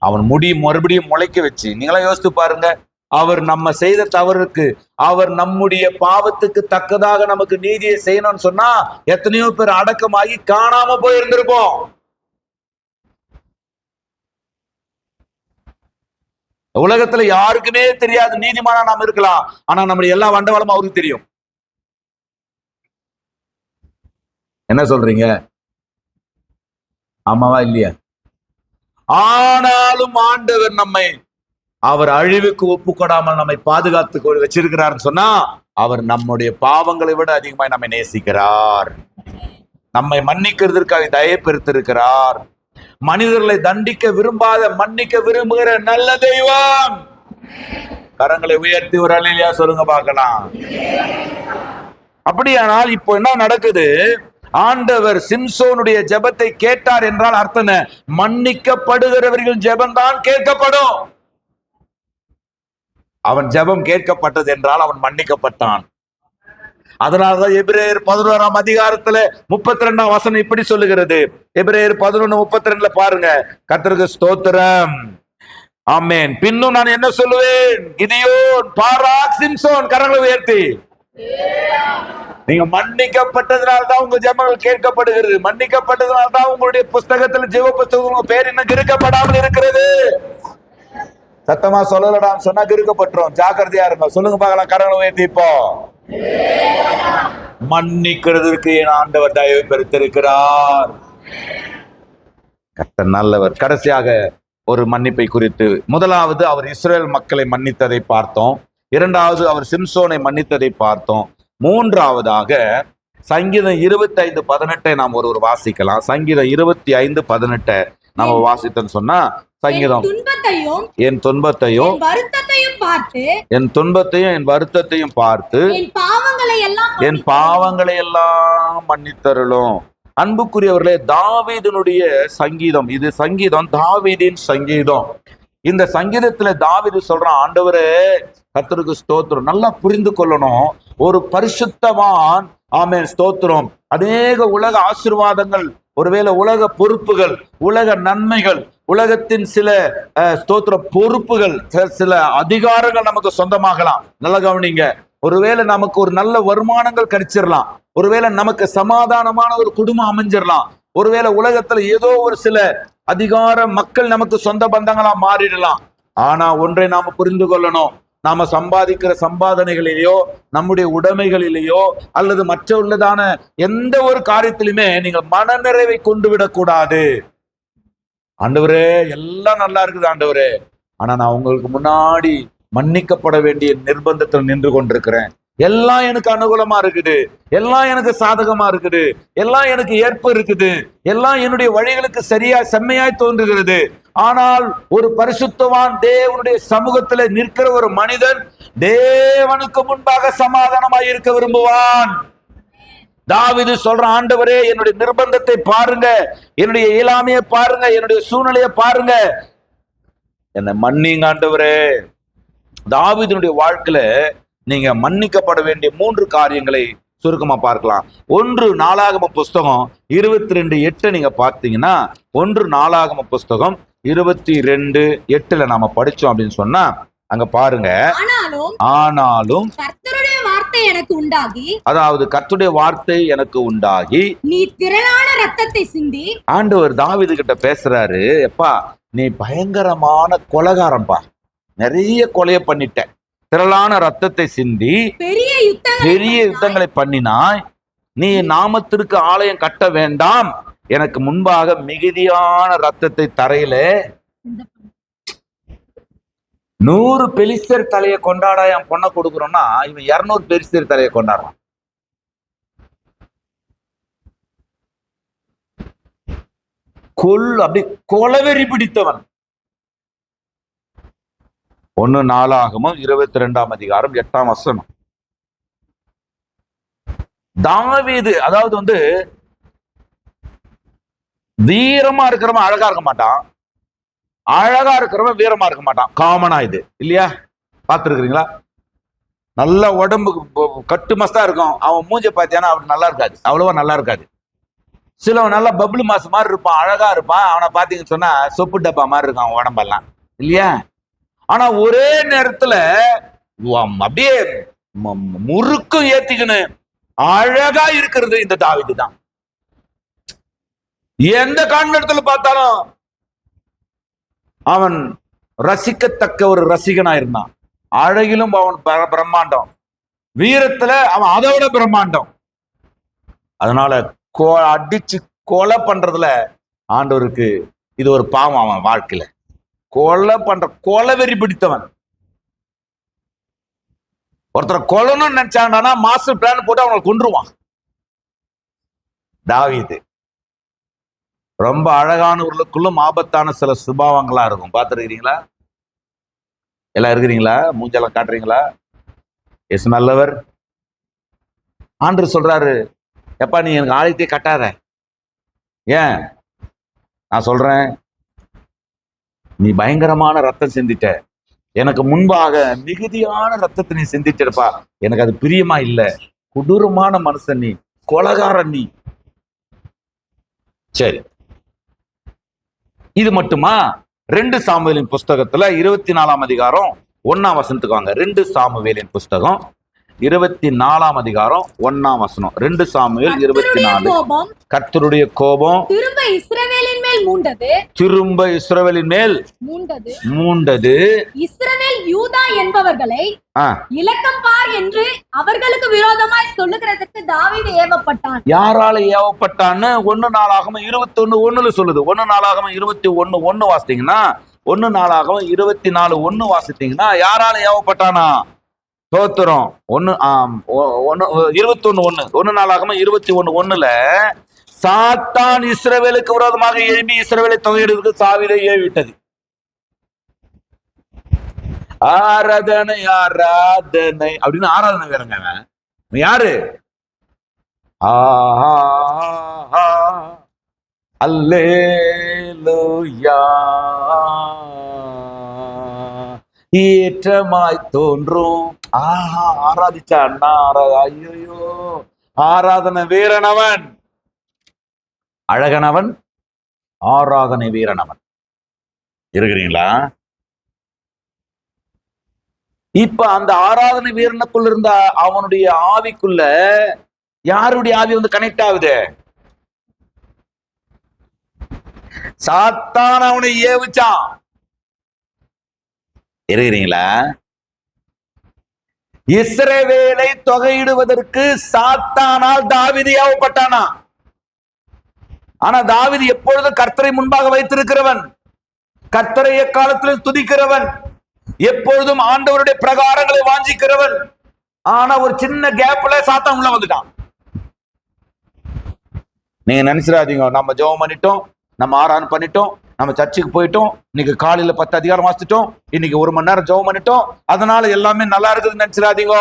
அவன் முடி மறுபடியும் முளைக்க வச்சு, நீங்களா யோசித்து பாருங்க, அவர் நம்ம செய்த தவறுக்கு, அவர் நம்முடைய பாவத்துக்கு தக்கதாக நமக்கு நீதியை செய்யணும்னு சொன்னா எத்தனையோ பேர் அடக்கமாகி காணாம போயிருந்திருப்போம். உலகத்துல யாருக்குமே தெரியாது நீதிமானா நாம் இருக்கலாம், ஆனா நம்முடைய எல்லா வண்டவாளமும் அவருக்கு தெரியும். என்ன சொல்றீங்க, ஆமாவா இல்லையா? ஆனாலும் ஆண்டவர் நம்மை அவர் அழிவுக்கு ஒப்புக்கொடாமல் நம்மை பாதுகாத்து வச்சிருக்கிறார்னு சொன்னா அவர் நம்முடைய பாவங்களை விட அதிகமாய் நம்மை நேசிக்கிறார், நம்மை மன்னிக்கிறதுக்காக தயை பெருத்திருக்கிறார். மனிதர்களை தண்டிக்க விரும்பாத மன்னிக்க விரும்புகிற நல்ல தெய்வம். கரங்களை உயர்த்தி ஒரு அல்லேலூயா சொல்லுங்க பார்க்கலாம். அப்படியானால் இப்போ என்ன நடக்குது, ஆண்டவர் சிம்சோனுடைய ஜெபத்தை கேட்டார் என்றால் அர்த்தம் மன்னிக்கப்படுகிறவர்கள் ஜெபம்தான் கேட்கப்படும். அவன் ஜெபம் கேட்கப்பட்டது என்றால் அவன் மன்னிக்கப்பட்டான். அதனாலதான் எபிரேயர் 11ஆம் அதிகாரத்துல 32ஆம் வசனம் இப்படி சொல்லுகிறது. எபிரேயர் 11:32 பாருங்க. கர்த்தருக்கு ஸ்தோத்திரம், ஆமென். பின்னும் நான் என்ன சொல்லுவேன், கிதியோன், பாராக், சிம்சோன், கரங்களை உயர்த்தி. நீங்க மன்னிக்கப்பட்டதுனால்தான் உங்க ஜெபங்கள் கேட்கப்படுகிறது. மன்னிக்கப்பட்டதுனால்தான் உங்களுடைய புஸ்தகத்துல ஜீவ புஸ்தகம் உங்க பேர் இன்னும் கிறுக்கப்படாமல் இருக்கிறது. சத்தமா சொல்லலடான்னு சொன்னா கிறுக்கப்பட்டுரும், ஜாக்கிரதையா இருங்க. சொல்லுங்க பார்க்கலாம், கரங்களை உயர்த்தி. இப்போ மன்னிக்கிறதுக்கு என் ஆண்டவர் தயவு பெருத்திருக்கிறார். கர்த்தர் நல்லவர். கடைசியாக ஒரு மன்னிப்பை குறித்து, முதலாவது அவர் இஸ்ரேல் மக்களை மன்னித்ததை பார்த்தோம், இரண்டாவது அவர் சிம்சோனை மன்னித்ததை பார்த்தோம், மூன்றாவதாக சங்கீதம் 25:18 நாம் ஒரு வாசிக்கலாம். சங்கீதம் 25:18 நம்ம வாசித்தோம்னு சொன்னா, சங்கீதம் என் துன்பத்தையும் என் துன்பத்தையும் என் வருத்தத்தையும் பார்த்து என் பாவங்களை எல்லாம் மன்னித்தருளும். அன்புக்குரியவர்களே, தாவீதினுடைய சங்கீதம் இது. சங்கீதம் தாவீதின் சங்கீதம். இந்த சங்கீதத்துல தாவீது சொல்றான், ஆண்டவரே கர்த்தருக்கு ஸ்தோத்திரம். நல்லா புரிந்து கொள்ளணும், ஒரு பரிசுத்தவான், ஆமென், ஸ்தோத்திரம், அநேக உலக ஆசீர்வாதங்கள், ஒருவேளை உலக பொறுப்புகள், உலக நன்மைகள், உலகத்தின் சில ஸ்தோத்திர பொறுப்புகள், சில அதிகாரங்கள் நமக்கு சொந்தமாகலாம். நல்ல கவனிங்க. ஒருவேளை நமக்கு ஒரு நல்ல வருமானங்கள் கிடைச்சிடலாம், ஒருவேளை நமக்கு சமாதானமான ஒரு குடும்பம் அமைஞ்சிடலாம், ஒருவேளை உலகத்துல ஏதோ ஒரு சில அதிகார மக்கள் நமக்கு சொந்த பந்தங்களா மாறிடலாம். ஆனா ஒன்றை நாம புரிந்து கொள்ளணும், நாம சம்பாதிக்கிற சம்பாதனைகளிலேயோ நம்முடைய உடைமைகளிலேயோ அல்லது மற்ற உள்ளதான எந்த ஒரு காரியத்திலுமே நீங்கள் மனநிறைவை கொண்டு விடக்கூடாது. ஆண்டவரே எல்லாம் நல்லா இருக்குது ஆண்டவரே, ஆனா நான் உங்களுக்கு முன்னாடி மன்னிக்கப்பட வேண்டிய நிர்பந்தத்தில் நின்று கொண்டிருக்கிறேன். எல்லாம் எனக்கு அனுகூலமா இருக்குது, எல்லாம் எனக்கு சாதகமா இருக்குது, எல்லாம் எனக்கு ஏற்பு இருக்குது, எல்லாம் என்னுடைய வழிகளுக்கு சரியா செம்மையாய் தோன்றுகிறது. ஆனால் ஒரு பரிசுத்தவான் தேவனுடைய சமூகத்துல நிற்கிற ஒரு மனிதன் தேவனுக்கு முன்பாக சமாதானமாய் இருக்க விரும்புவான். தாவீது சொல்ற, ஆண்டவரே என்னுடைய நிர்பந்தத்தை பாருங்க, என்னுடைய இயலாமையை பாருங்க, என்னுடைய சூழ்நிலையை பாருங்க, என்னை மன்னிங்க ஆண்டவரே. தாவீதுனுடைய வாழ்க்கையில நீங்க மன்னிக்கப்பட வேண்டிய 3 காரியங்களை சுருக்கமா பார்க்கலாம். 1 நாளாகம புஸ்தகம் 22:8 நீங்க பார்த்தீங்கன்னா, 1 நாளாகம புஸ்தகம் 22:8 நாம படிச்சோம் அப்படின்னு சொன்னா, அங்க பாருங்க, ஆனாலும் கர்த்தருடைய வார்த்தை எனக்கு உண்டாகி, அதாவது கர்த்தருடைய வார்த்தை எனக்கு உண்டாகி, நீ திரளான ரத்தத்தை சிந்தி. ஆண்டவர் தாவீது கிட்ட பேசுறாரு, எப்பா நீ பயங்கரமான கொலைகாரன்பா, நிறைய கொலைய பண்ணிட்ட, திரளான ரத்தத்தை சிந்தி பெரிய பெரிய யுத்தங்களை பண்ணினாய். நீ நாமத்திற்கு ஆலயம் கட்ட வேண்டாம், எனக்கு முன்பாக மிகுதியான ரத்தத்தை தரையிலே 100 பெலிஸ்தர் தலையை கொண்டாட என் பொண்ணை கொடுக்குறோம்னா இவன் 200 பெலிஸ்தர் தலையை கொண்டாடுறான். அப்படி கொலவெறி பிடித்தவன். 1 நாளாகமம் 22ஆம் அதிகாரம் 8ஆம் வசனம். தாவீது அதாவது வீரமா இருக்கிறவன் அழகா இருக்க மாட்டான், அழகா இருக்கிறவன் வீரமா இருக்க மாட்டான். காமனா இது இல்லையா? பார்த்துருக்கிறீங்களா? நல்ல உடம்பு கட்டு மஸ்தா இருக்கும், அவன் மூஞ்ச பார்த்தியானா அவனுக்கு நல்லா இருக்காது, அவ்வளவா நல்லா இருக்காது. சிலவன் நல்லா பப்ளு மாசு மாதிரி இருப்பான், அழகா இருப்பான், அவனை பார்த்தீங்கன்னு சொன்னா சொப்பு டப்பா மாதிரி இருக்கும் அவன் உடம்பெல்லாம் இல்லையா? ஆனா ஒரே நேரத்துல அப்படியே முறுக்கும் ஏத்திக்கணும் அழகா இருக்கிறது இந்த தாவீது தான். எந்த காரணத்துல பார்த்தாலும் அவன் ரசிக்கத்தக்க ஒரு ரசிகனா இருந்தான். அழகிலும் அவன் பிரம்மாண்டம், வீரத்துல அவன் அதை விட பிரம்மாண்டம். அதனால அடிச்சு கொலை பண்றதுல ஆண்டவருக்கு இது ஒரு பாவம். அவன் வாழ்க்கையில கொலை வெறி பிடித்தவன். ஒருத்தரை கொல்லணும்னு நினைச்சாண்டானா மாஸ்டர் பிளான் போட்டு அவங்களை கொன்றுவான். தாவீது ரொம்ப அழகானவர்களுக்குள்ளும் ஆபத்தான சில சுபாவங்களா இருக்கும். பார்த்துருக்கிறீங்களா? எல்லாம் இருக்கிறீங்களா? மூஞ்செல்லாம் காட்டுறீங்களா? எஸ் நல்லவர். ஆண்டவர் சொல்றாரு, எப்பா நீ எனக்கு ஆலயத்தை கட்டாத. ஏன்? நான் சொல்றேன், நீ பயங்கரமான ரத்தம் சிந்திட்ட, எனக்கு முன்பாக மிகுதியான ரத்தத்தை நீ சிந்திச்சிருப்பா, எனக்கு அது பிரியமா இல்ல. கொடூரமான மனுஷன் நீ, கொலகாரன் நீ. சரி, இது மட்டுமா? 2 சாமுவேலின் புஸ்தகத்துல 24ஆம் அதிகாரம் 1ஆம் வசனத்துக்கு வாங்க. 2 சாமுவேலின் புஸ்தகம் 24ஆம் அதிகாரம் 1ஆம் வசனம். 2 சாமுவேல் 24. கர்த்தருடைய கோபம் திரும்ப இஸ்ரவேலின் மேல் மூண்டது. இஸ்ரவேல் யூதா என்பவர்களை இலக்கம் பார் என்று அவர்களுக்கு விரோதமாய் சொல்லுகிறதுக்கு தாவீது ஏவப்பட்டான். யாரால ஏவப்பட்டான்னு 1 நாளாகமம் 21:1 சொல்லுது. 1 நாளாகமம் 21:1 வாசித்தீங்கன்னா, 1 நாளாகமம் 24:1 வாசித்தீங்கன்னா யாரால ஏவப்பட்டானா? தோத்திரம் 21:1 நாளாகமம் 21:1 சாத்தான் இஸ்ரவேலுக்கு விரோதமாக எழுப்பி இஸ்ரவேலை தொகையிடுவதற்கு தாவீதை ஏவிட்டது. ஆராதனை ஆராதனை அப்படின்னு ஆராதனை வேறங்க. யாரு? அல்லேலூயா ஏற்றமாய் தோன்றும். ஆராதிச்சா அண்ணா, ஐயோ ஆராதனை வீரனவன், அழகனவன், ஆராதனை வீரனவன். இருக்கிறீங்களா? இப்ப அந்த ஆராதனை வீரனுக்குள்ள இருந்த அவனுடைய ஆவிக்குள்ள யாருடைய ஆவி கனெக்ட் ஆகுது? சாத்தான் அவனை ஏவிச்சான். இருக்கிறீங்களா? இஸ்ரவேலை தொகையிடுவதற்கு சாத்தானால் தாவீது ஏவப்பட்டானா? ஆனா தாவீது எப்பொழுதும் கர்த்தரை முன்பாக வைத்திருக்கிறவன், கர்த்தரை எக்காலத்திலும் துதிக்கிறவன், எப்பொழுதும் ஆண்டவருடைய பிரகாரங்களை வாஞ்சிக்கிறவன். ஆனா ஒரு சின்ன கேப்ல சாத்தான் உள்ள வந்துட்டான். நீங்க நினைச்சிடாதீங்க, நம்ம ஜெபம் பண்ணிட்டோம், நம்ம ஆராதனை பண்ணிட்டோம், நம்ம சர்ச்சுக்கு போயிட்டோம், இன்னைக்கு காலையில 10 அதிகாரம் வாசிச்சிட்டோம், இன்னைக்கு 1 மணி நேரம் ஜெபம் பண்ணிட்டோம், அதனால எல்லாமே நல்லா இருக்குதுன்னு நினைச்சிடாதீங்க.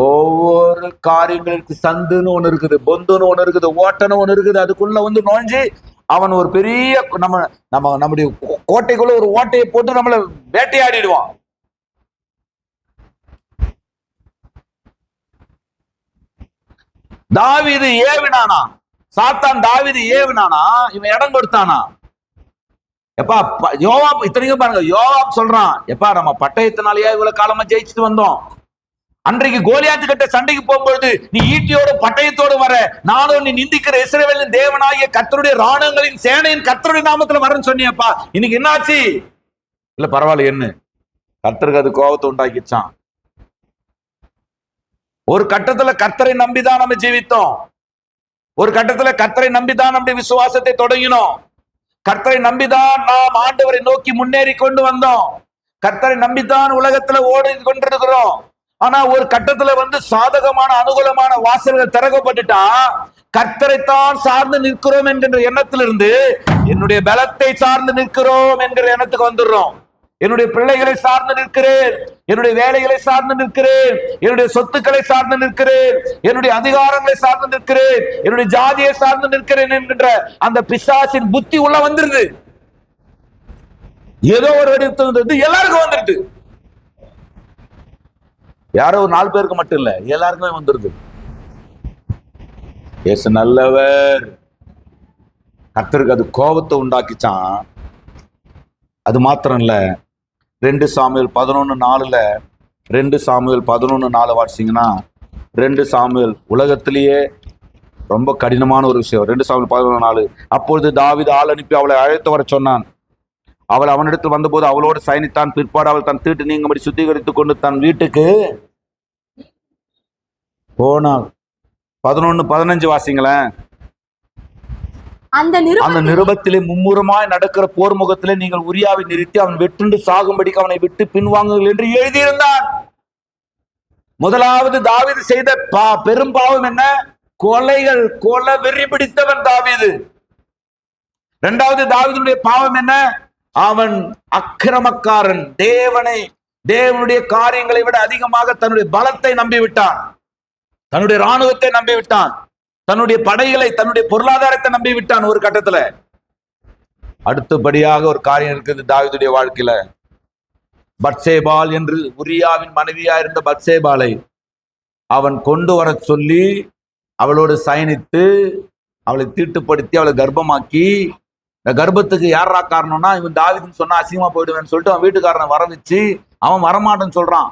ஒவ்வொரு காரியங்களுக்கு சந்துன்னு ஒண்ணு இருக்குது, பொந்துன்னு ஒண்ணு இருக்குது, ஓட்டன்னு ஒண்ணு இருக்குது. அதுக்குள்ள நுழைஞ்சு அவன் ஒரு பெரிய நம்முடைய கோட்டைக்குள்ள ஒரு ஓட்டையை போட்டு நம்மளை வேட்டையாடிடுவான். தாவீது ஏவினானா? சாத்தான் தாவீது ஏவினானா? இவன் இடம் கொடுத்தானா? எப்பா யோவாப், இத்தனைக்கும் பாருங்க, யோவாப் சொல்றான், எப்பா நம்ம பட்டயத்தினாலேயே இவ்வளவு காலமா ஜெயிச்சுட்டு வந்தோம், அன்றைக்கு கோலியாத்து கிட்ட சண்டைக்கு போகும்பொழுது நீ ஈட்டியோடு பட்டயத்தோடு வர, நானும் நீ நிந்திக்கிற இஸ்ரவேலின் தேவனாகிய கர்த்தருடைய ராணுவங்களின் சேனையின் கர்த்தருடைய நாமத்துல வரேன்னு சொன்னியப்பா, இன்னைக்கு என்னாச்சு? இல்ல பரவாயில்ல, என்ன கர்த்தருக்கு அது கோபத்தை உண்டாக்கிச்சான். ஒரு கட்டத்துல கர்த்தரை நம்பிதான் நம்ம ஜீவித்தோம். ஒரு கட்டத்துல கர்த்தரை நம்பிதான் நம்முடைய விசுவாசத்தை தொடங்கினோம். கர்த்தரை நம்பிதான் நாம் ஆண்டவரை நோக்கி முன்னேறி கொண்டு வந்தோம். கர்த்தரை நம்பித்தான் உலகத்துல ஓடி கொண்டிருக்கிறோம். ஆனா ஒரு கட்டத்துல சாதகமான அனுகூலமான வாசல்கள் திறக்கப்பட்டுட்டா கர்த்தரைத்தான் சார்ந்து நிற்கிறோம் என்கின்ற எண்ணத்திலிருந்து என்னுடைய பலத்தை சார்ந்து நிற்கிறோம் என்கிற எண்ணத்துக்கு வந்துடுறோம். என்னுடைய பிள்ளைகளை சார்ந்து நிற்கிறேன், என்னுடைய வேலைகளை சார்ந்து நிற்கிறேன், என்னுடைய சொத்துக்களை சார்ந்து நிற்கிறேன், என்னுடைய அதிகாரங்களை சார்ந்து நிற்கிறேன், என்னுடைய ஜாதியை சார்ந்து நிற்கிறேன் என்கின்ற அந்த பிசாசின் புத்தி உள்ள வந்துருது. ஏதோ ஒரு வடிவத்தில் எல்லாருக்கும் வந்துருது. யாரோ ஒரு 4 பேருக்கு மட்டும் இல்ல, எல்லாருக்குமே வந்துருது. இயேசு நல்லவர். கர்த்தருக்கு அது கோபத்தை உண்டாக்கிச்சான். அது மாத்திரம் இல்ல, 2 சாமுவேல் 11:4 2 சாமுவேல் 11:4 வாசிங்கன்னா, 2 சாமுவேல் உலகத்திலேயே ரொம்ப கடினமான ஒரு விஷயம். 2 சாமுவேல் 11:4 அப்பொழுது தாவீது ஆள் அனுப்பி அவளை அழைத்து வர சொன்னான். அவள் அவனிடத்தில் வந்தபோது அவளோடு சயனித்தான். பிற்பாடு அவள் தன் தீட்டு நீங்கும்படி சுத்திகரித்துக் கொண்டு தன் வீட்டுக்கு போனாள். 11:15 வாசிங்களேன். அந்த நிருபத்திலே மும்முரமாய் நடக்கிற போர் முகத்திலே நீங்கள் உரியாவை நிறுத்தி அவன் வெட்டுண்டு சாகும்படிக்கு அவனை விட்டு பின்வாங்குங்கள் என்று எழுதியிருந்தான். முதலாவது தாவீது செய்த பெரும் பாவம் என்ன? கொலைகள். கொலை வெறி பிடித்தவன் தாவீது. இரண்டாவது தாவீதுடைய பாவம் என்ன? அவன் அக்கிரமக்காரன். தேவனுடைய காரியங்களை விட அதிகமாக தன்னுடைய பலத்தை நம்பிவிட்டான், தன்னுடைய இராணுவத்தை நம்பிவிட்டான், தன்னுடைய படைகளை, தன்னுடைய பொருளாதாரத்தை நம்பிவிட்டான். ஒரு கட்டத்துல அடுத்தபடியாக ஒரு காரியம் இருக்குது தாவீதுடைய வாழ்க்கையில. பத்சேபாள் என்று உரியாவின் மனைவியா இருந்த பத்சேபாளை அவன் கொண்டு வர சொல்லி அவளோடு சயனித்து அவளை தீட்டுப்படுத்தி அவளை கர்ப்பமாக்கி, இந்த கர்ப்பத்துக்கு யாரா காரணம்னா இவன் தாவீதுன்னு சொன்னா அசிங்கமா போயிடுவேன்னு சொல்லிட்டு அவன் வீட்டுக்காரனை வர வச்சு, அவன் வரமாட்டேன்னு சொல்றான்.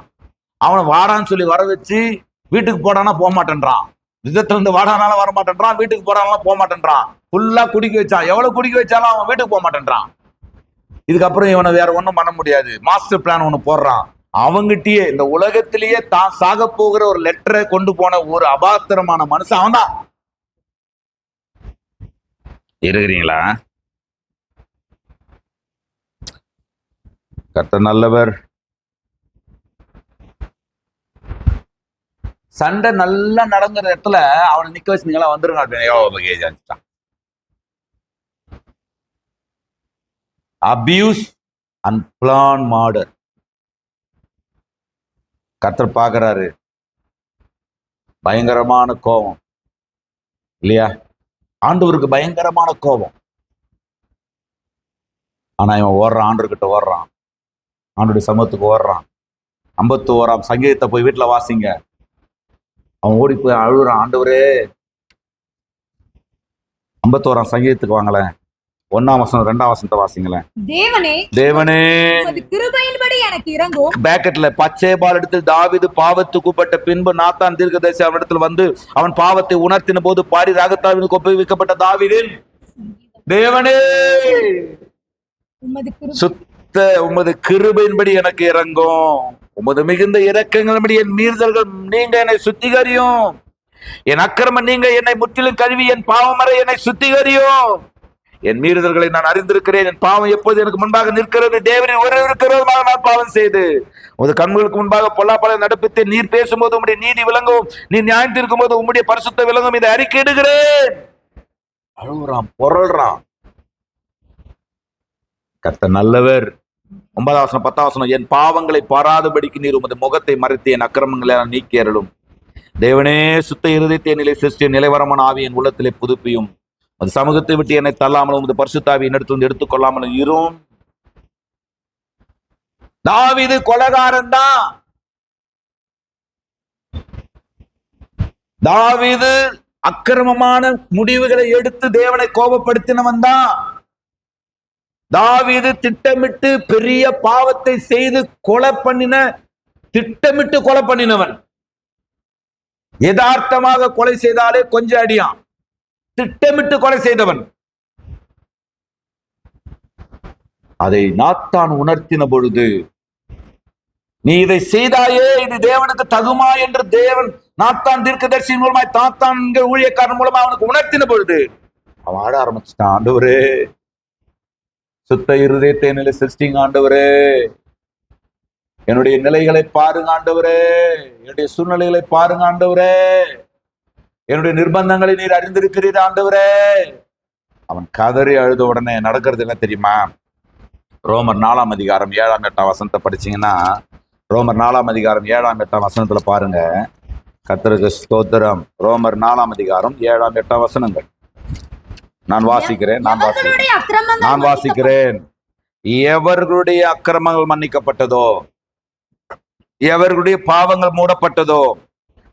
அவனை வாடான்னு சொல்லி வர வச்சு வீட்டுக்கு போடானா போக மாட்டேன்றான். யுத்தத்துல இருந்து வாடானாலும் வர மாட்டேன்றான், வீட்டுக்கு போறானாலும் போக மாட்டேன்றான். ஃபுல்லா குடிக்க வச்சான். எவ்வளவு குடிக்க வச்சாலும் அவன் வீட்டுக்கு போக மாட்டேன்றான். இதுக்கப்புறம் இவனை வேற ஒண்ணும் பண்ண முடியாது. மாஸ்டர் பிளான் ஒண்ணு போடுறான். அவங்கிட்டயே இந்த உலகத்திலேயே தான் சாக போகிற ஒரு லெட்டரை கொண்டு போன ஒரு அபாத்திரமான மனுஷன் அவன் தான். இருக்கிறீங்களா? கர்த்தர் நல்லவர். சண்டை நல்லா நடந்துற இடத்துல அவனை நிக்க வச்சு நீங்களா வந்துருங்க. Abuse and plan murder. கர்த்தர் பார்க்கறாரு. பயங்கரமான கோபம் இல்லையா? ஆண்டவருக்கு பயங்கரமான கோபம். ஆனா இவன் ஓடுறான், ஆண்டவர்கிட்ட ஓடுறான், ஆண்டவருடைய சமூகத்துக்கு ஓடுறான். 51ஆம் சங்கீதத்தை போய் வீட்டுல வாசிங்க. அவன் ஓடி போய் அழுகுறான், ஆண்டவரே. 51ஆம் சங்கீதத்துக்கு வாங்களேன், 1ஆம் வசனம் 2ஆம் வசனத்தை வாசிங்களேன். தேவனே கிருபையின்படி எனக்கு இரங்கும். பேக்கெட்ல பச்சேபால் இடத்தில் தாவீது பாவத்துக்குப்பட்ட பின்பு நாத்தான் தீர்க்கதரிசி அவனிடத்தில் வந்து அவன் பாவத்தை உணர்த்தின போது பாடி ராகத்தாவினுக்கு ஒப்புவிக்கப்பட்ட தாவீதின் தேவனே உமது கிருபையின்படி எனக்கு இறங்கும். உமது மிகுந்த இரக்கங்களின்படி என் மீறுதல்கள் நீங்க என்னை சுத்திகரியும். என் அக்கிரமம் நீங்க என்னை முற்றிலும் கழுவி என் பாவமறை என்னை சுத்திகரியும். என் மீறுதல்களை நான் அறிந்திருக்கிறேன். என் பாவம் எப்போது எனக்கு முன்பாக நிற்கிறது. தேவனின் ஒரு இருக்கிறதாக நான் பாவம் செய்து உமது கண்களுக்கு முன்பாக பொல்லாப்பலை நடப்பித்து நீர் பேசும்போது உம்முடைய நீதி விளங்கும், நீ நியாயம் தீர்க்கும் போது உம்முடைய பரிசுத்த விளங்கும். இதை அறிக்கையிடுகிறேன். அழுகுறான், பொருள்றான். கர்த்தர் நல்லவர். 9ஆம் வசனம் 10ஆம் வசனம். என் பாவங்களை பாராதபடிக்கு நீர் உமது முகத்தை மறைத்து என் அக்கிரமங்களை நீக்கி அருளும். தேவனே சுத்த இருதயத்தை நிலை சிருஷ்டி நிலைவரமான ஆவி என் உள்ளத்திலே புதுப்பியும். அது சமூகத்தை விட்டு என்னை தள்ளாமலும் உமது பரிசுத்தாவி என்னிடத்திலிருந்து எடுத்துக்கொள்ளாமலும் இரும். தாவீது கொலைகாரன் தான். தாவீது அக்கிரமமான முடிவுகளை எடுத்து தேவனை கோபப்படுத்தினவன் தான். தாவீது திட்டமிட்டு பெரிய பாவத்தை செய்து திட்டமிட்டு கொலை பண்ணினவன். யதார்த்தமாக கொலை செய்தாலே கொஞ்சம் அடியான். திட்டமிட்டு கொலை செய்தவன். அதை நாத்தான் உணர்த்தின பொழுது நீ இதை செய்தாயே, இது தேவனுக்கு தகுமா என்று தேவன் நாத்தான் தீர்க்கதரிசியின் மூலமாய் தாத்தான் ஊழியக்காரன் மூலமா அவனுக்கு உணர்த்தின பொழுது அவன் ஆட ஆரம்பிச்சுட்டான். ஆண்டவரே, சுத்த இருதயத்தை நிலை சிருஷ்டிங்க ஆண்டவரே, என்னுடைய நிலைகளை பாருங்க ஆண்டவரே, என்னுடைய சூழ்நிலைகளை பாருங்க ஆண்டவரே, என்னுடைய நிர்பந்தங்களை நீர் அறிந்திருக்கிறீர் ஆண்டவரே. அவன் கதறி அழுத உடனே நடக்கிறது என்ன தெரியுமா? ரோமர் 4ஆம் அதிகாரம் 7ஆம் 8ஆம் வசனத்தை படிச்சீங்கன்னா, ரோமர் 4ஆம் அதிகாரம் 7ஆம் 8ஆம் வசனத்துல பாருங்க. கர்த்தருக்கு ஸ்தோத்திரம். ரோமர் 4ஆம் அதிகாரம் 7ஆம் 8ஆம் வசனங்கள் நான் வாசிக்கிறேன். எவர்களுடைய அக்கிரமங்கள் மன்னிக்கப்பட்டதோ, எவர்களுடைய பாவங்கள் மூடப்பட்டதோ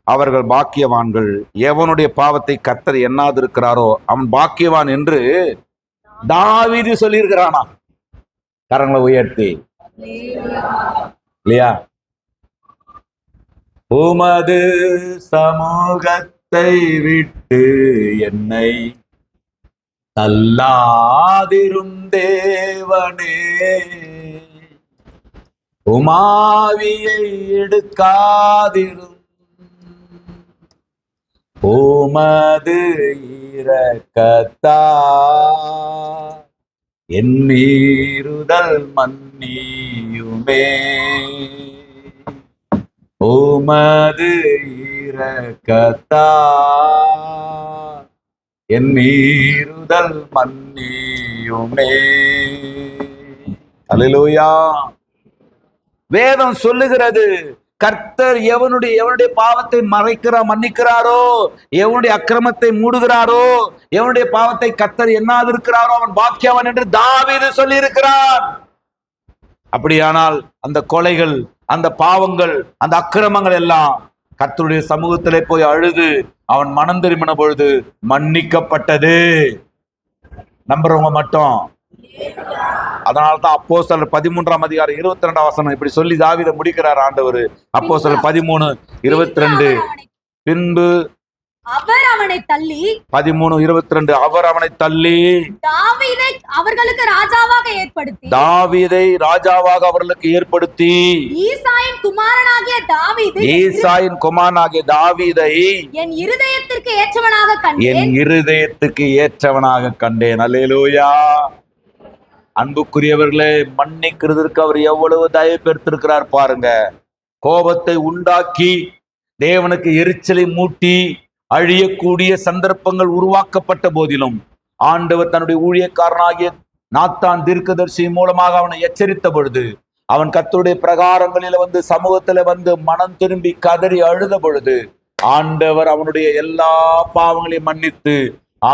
அவர்கள் பாக்கியவான்கள். எவனுடைய பாவத்தை கர்த்தர் எண்ணாதிருக்கிறாரோ அவன் பாக்கியவான் என்று தாவீது சொல்லியிருக்கிறானா? கரங்களை உயர்த்தி இல்லையா? உமது சமூகத்தை விட்டு என்னை தள்ளாதிரும் தேவனே, உமாவியை எடுக்காதிரும், உமது இரக்கத்தா என் மீறுதல் மன்னியுமே, உமது இரக்கத்தா என் மீறுதல் மன்னியுமே. அல்லேலூயா. வேதம் சொல்லுகிறது, கர்த்தர் எவனுடைய பாவத்தை மன்னிக்கிறாரோ, எவனுடைய அக்கிரமத்தை மூடுகிறாரோ, எவனுடைய பாவத்தை கர்த்தர் எண்ணாதிருக்கிறாரோ அவன் பாக்கியவன் என்று தாவீது சொல்லி இருக்கிறான். அப்படியானால் அந்த கொலைகள், அந்த பாவங்கள், அந்த அக்கிரமங்கள் எல்லாம் கர்த்தருடைய சமூகத்திலே போய் அழுது அவன் மனம் திரும்பின பொழுது மன்னிக்கப்பட்டது. நம்புறவங்க மட்டும். அதனால்தான் அப்போஸ்தலர் 13ஆம் அதிகாரம் 22ஆம் வசனம் இப்படி சொல்லி தாவீதை முடிக்கிறார் ஆண்டவர். அப்போஸ்தலர் 13:22 பின்பு அவர் அவனை தள்ளி 13:22 அவர் அவனை தள்ளி தாவீதை அவர்களுக்கு ராஜாவாக ஏற்படுத்தி ஈசாயின் குமாரனாகிய தாவீதை என் இருதயத்திற்கு ஏற்றவனாக கண்டேன். அல்லேலூயா. அன்புக்குரியவர்களே, மன்னிக்கிறதுக்கு அவர் எவ்வளவு தயவு பெற்றிருக்கிறார் பாருங்க. கோபத்தை உண்டாக்கி தேவனுக்கு எரிச்சலை மூட்டி அழியக்கூடிய சந்தர்ப்பங்கள் உருவாக்கப்பட்ட போதிலும் ஆண்டவர் தன்னுடைய ஊழியக்காரனாகிய நாத்தான் தீர்க்கதரிசி மூலமாக அவனை எச்சரித்த பொழுது, அவன் கர்த்தருடைய பிரகாரங்களில வந்து சமூகத்துல வந்து மனம் திரும்பி கதறி அழுத பொழுது ஆண்டவர் அவனுடைய எல்லா பாவங்களையும் மன்னித்து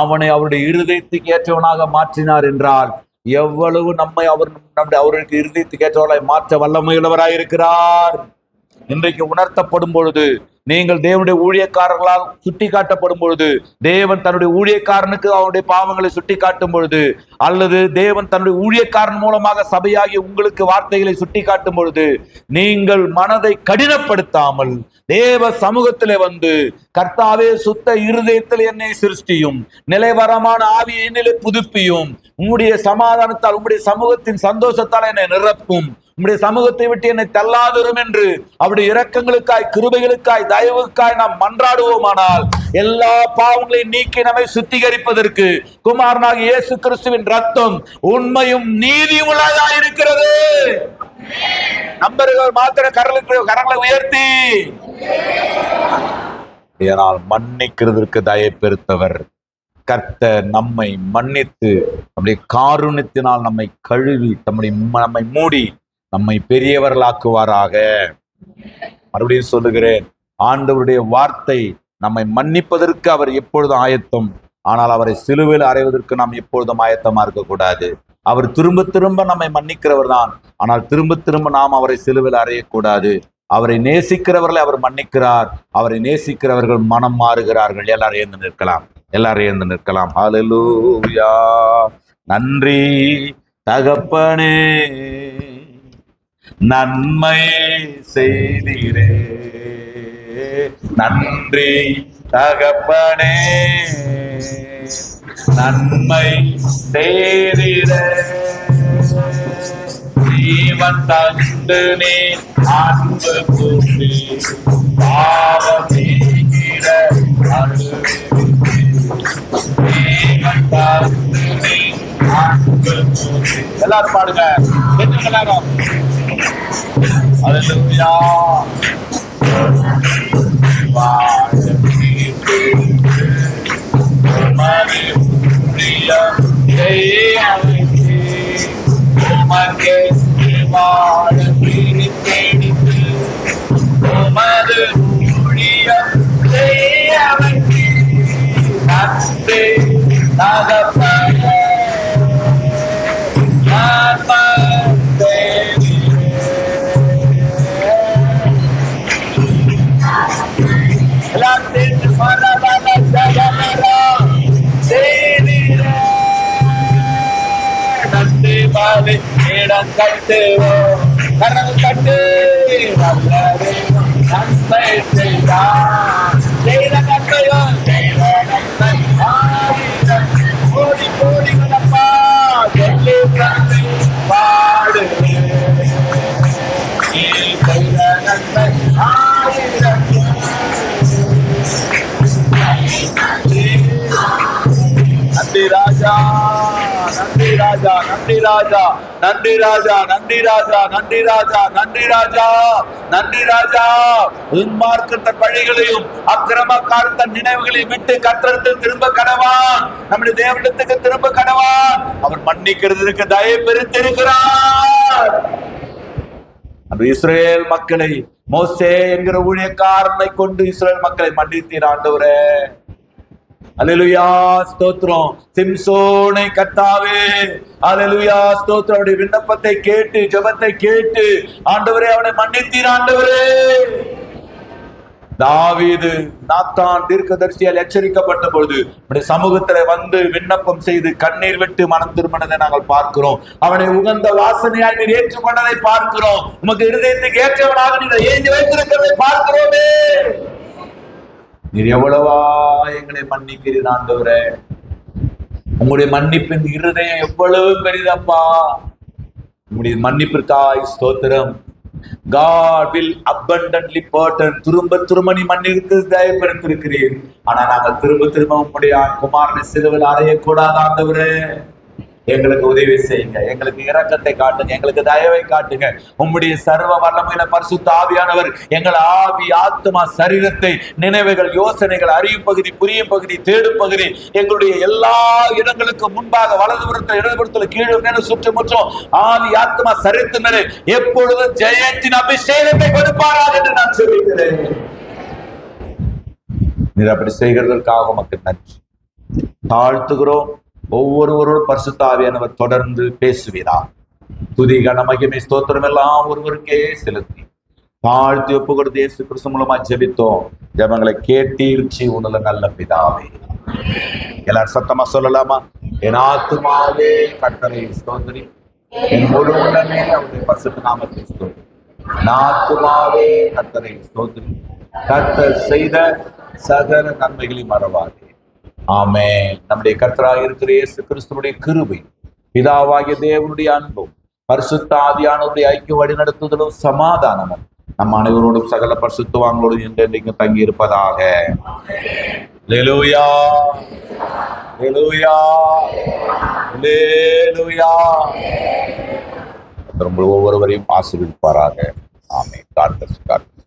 அவனை அவருடைய இருதயத்துக்கு ஏற்றவனாக மாற்றினார் என்றால் எவ்வளவு நம்மை அவருக்கு இருதயத்துக்கு ஏற்றவர்களாய் மாற்ற வல்லமையுள்ளவராயிருக்கிறார். இன்றைக்கு உணர்த்தப்படும் பொழுது, நீங்கள் தேவனுடைய ஊழியக்காரர்களால் சுட்டி காட்டப்படும் பொழுது, தேவன் தன்னுடைய ஊழியக்காரனுக்கு அவனுடைய பாவங்களை சுட்டி காட்டும் பொழுது, அல்லது தேவன் தன்னுடைய ஊழியக்காரன் மூலமாக சபையாகி உங்களுக்கு வார்த்தைகளை சுட்டி காட்டும் பொழுது, நீங்கள் மனதை கடினப்படுத்தாமல் தேவ சமூகத்திலே வந்து, கர்த்தாவே சுத்த இருதயத்தில் என்னை சிருஷ்டியும், நிலைவரமான ஆவியை என்னிலே புதுப்பியும், உம்முடைய சமாதானத்தால் உம்முடைய சமூகத்தின் சந்தோஷத்தால் என்னை நிரப்பும், உம்முடைய சமூகத்தை விட்டு என்னை தள்ளாதிரும் என்று அவருடைய இரக்கங்களுக்காய், கிருபைகளுக்காய், தயவுக்காய் நாம் மன்றாடுவோமானால் எல்லா பாவங்களையும் நீக்கி நம்மை சுத்திகரிப்பதற்கு குமாரனாகிய இயேசு கிறிஸ்துவின் ரத்தம் உண்மையும் நீதியும் உள்ளதாக இருக்கிறது. நம்பர்கள் மாத்திர கரங்களை உயர்த்தி. ஏனால் மன்னிக்கிறதற்கு தயை பெருத்தவர் கர்த்தர் நம்மை மன்னித்து நம்முடைய காருண்யத்தினால் நம்மை கழுவி நம்மை மூடி நம்மை பெரியவர்களாக்குவாராக. மறுபடியும் சொல்லுகிறேன், ஆண்டவருடைய வார்த்தை நம்மை மன்னிப்பதற்கு அவர் எப்பொழுதும் ஆயத்தம். ஆனால் அவரை சிலுவையில் அறைவதற்கு நாம் எப்பொழுதும் ஆயத்தமா இருக்கக்கூடாது. அவர் திரும்ப திரும்ப நம்மை மன்னிக்கிறவர் தான், ஆனால் திரும்ப திரும்ப நாம் அவரை சிலுவையில் அறையக்கூடாது. அவரை நேசிக்கிறவர்களை அவர் மன்னிக்கிறார், அவரை நேசிக்கிறவர்கள் மனம் மாறுகிறார்கள். எல்லாரும் எழுந்து நிற்கலாம். ஹல்லேலூயா. நன்றி தகப்பனே, நன்மை செய்தீரே. நன்றி தகப்பனே, நன்மை செய்தீரே. ஜீவன் தந்து நீ அன்பு கூட்டி பாவம் நீக்கிற அழுது ஜீவன் தந்து நீ அன்பு கூட்டி. எல்லாரும் பாடுங்க எல்லாரும். அல்லேலூயா. வாழ இடம் கட்டுவோம் கரம் கட்டு நல்லதே நன்மை செய்தார் செய்த நன்மையோ செய்த நன்மை ஆயிரம் கோடி கோடி கணப்பா சொல்லி தந்து பாடு நீ செய்த நன்மை ஆயிரம். நன்றி ராஜா நன்றி ராஜா நன்றி ராஜா நன்றி ராஜா நன்றி ராஜா நன்றி ராஜா நன்றி ராஜா நன்றி ராஜா. உன்மார்க்கத்த வழிகளையும் அக்கிரமக்காரத்த நினைவுகளையும் விட்டு கர்த்தரிடத்தில் திரும்ப கடவான். நம்முடைய தேவனிடத்துக்கு திரும்ப கடவான். அவர் மன்னிக்கிறதுக்கு தயை பெருத்திருக்கிறார். அந்த இஸ்ரேல் மக்களை மோசே என்கிற ஊழியக்காரனை கொண்டு இஸ்ரேல் மக்களை மன்னித்தீர் ஆண்டவரே. அல்லேலூயா ஸ்தோத்திரம். சிம்சோனை கர்த்தாவே அல்லேலூயா ஸ்தோத்திரம். அவருடைய விண்ணப்பத்தை கேட்டு ஜெபத்தை கேட்டு ஆண்டவரே அவனை மன்னித்தீர் ஆண்டவரே. தாவீது நாத்தான் தீர்க்கதரிசியால் எச்சரிக்கப்பட்ட பொழுது சமூகத்துல வந்து விண்ணப்பம் செய்து கண்ணீர் விட்டு மனம் திரும்பினதை நாங்கள் பார்க்கிறோம். அவனை உகந்த வாசனையாய் நீர் ஏற்றுக்கொண்டதை பார்க்கிறோம். உமக்கு இருதயத்துக்கு ஏற்றவனாக நீர் ஏந்தி வைத்திருக்கிறதை பார்க்கிறோமே. நீர் எவ்வளவா எங்களை மன்னிக்கிறீர் ஆண்டவரே. உங்களுடைய மன்னிப்பின் இருதயம் எவ்வளவு பெரிதப்பா. உங்களுடைய மன்னிப்பிற்காய் ஸ்தோத்திரம். God will abundantly pardon. திரும்ப நீ மன்னித்து தயப்படுத்திருக்கிறீர். ஆனா நாங்க திரும்ப உங்களுடைய குமாரனை சிலுவையில் அறையக்கூடாது ஆண்டவரே. எங்களுக்கு உதவி செய்யுங்க. எங்களுக்கு இரக்கத்தை காட்டுங்க. எங்களுக்கு தயவை காட்டுங்க. உம்முடைய சர்வ வல்லமையில பரிசுத்த ஆவியானவர் எங்கள் ஆவி ஆத்மா சரீரத்தை நினைவுகள் யோசனைகள் அறியும் பகுதி புரியும் பகுதி தேடும் பகுதி எங்களுடைய எல்லா இடங்களுக்கு முன்பாக வலதுபுறத்தில் இடதுபுறத்தில் கீழே மேல சுற்றுமுற்றும் ஆவி ஆத்மா சரீரத்தினரே எப்பொழுதும் ஜெயத்தின் அபிஷேகத்தை கொடுப்பாராக என்று நான் சொல்லிக்கிறேன். நீர் அப்படி செய்கிறதற்காக மக்கள் நன்றி தாழ்த்துகிறோம். ஒவ்வொருவரோடு பரிசுத்த ஆவியானவர் தொடர்ந்து பேசுவீரா. துதி கன மகிமை ஸ்தோத்திரம் எல்லாம் ஒருவருக்கே செலுத்தி தாழ்த்தி ஒப்பு கொடுத்து இயேசு கிறிஸ்து மூலமா ஜெபித்தோம். ஜெபங்களை கேட்டீர்ச்சி உணர்ந்த நல்ல பிதாவே. எல்லாரும் சத்தமா சொல்லலாமா? என் ஆத்துமாவே கர்த்தரை ஸ்தோத்திரி, என் முழு உள்ளமே அவருடைய பரிசுத்த நாமத்தை ஸ்தோத்திரி. என் ஆத்துமாவே கர்த்தரை ஸ்தோத்திரி, கர்த்தர் செய்த சகல நன்மைகளை மறவாதே. ஆமென். நம்முடைய கர்த்தராக இருக்கிற இயேசு கிறிஸ்துவுடைய கிருபை, பிதாவாகிய தேவனுடைய அன்பும், பரிசுத்த ஆவியானவருடைய ஐக்கிய வழி நடத்துதலும் சமாதானமும் நம் அனைவரோடும் சகல பரிசுத்தவான்களோடும் என்றென்றைக்கும் தங்கி இருப்பதாக. அல்லேலூயா அல்லேலூயா அல்லேலூயா. ஒவ்வொருவரையும் ஆசீர்வதிப்பாராக. ஆமென். God bless you.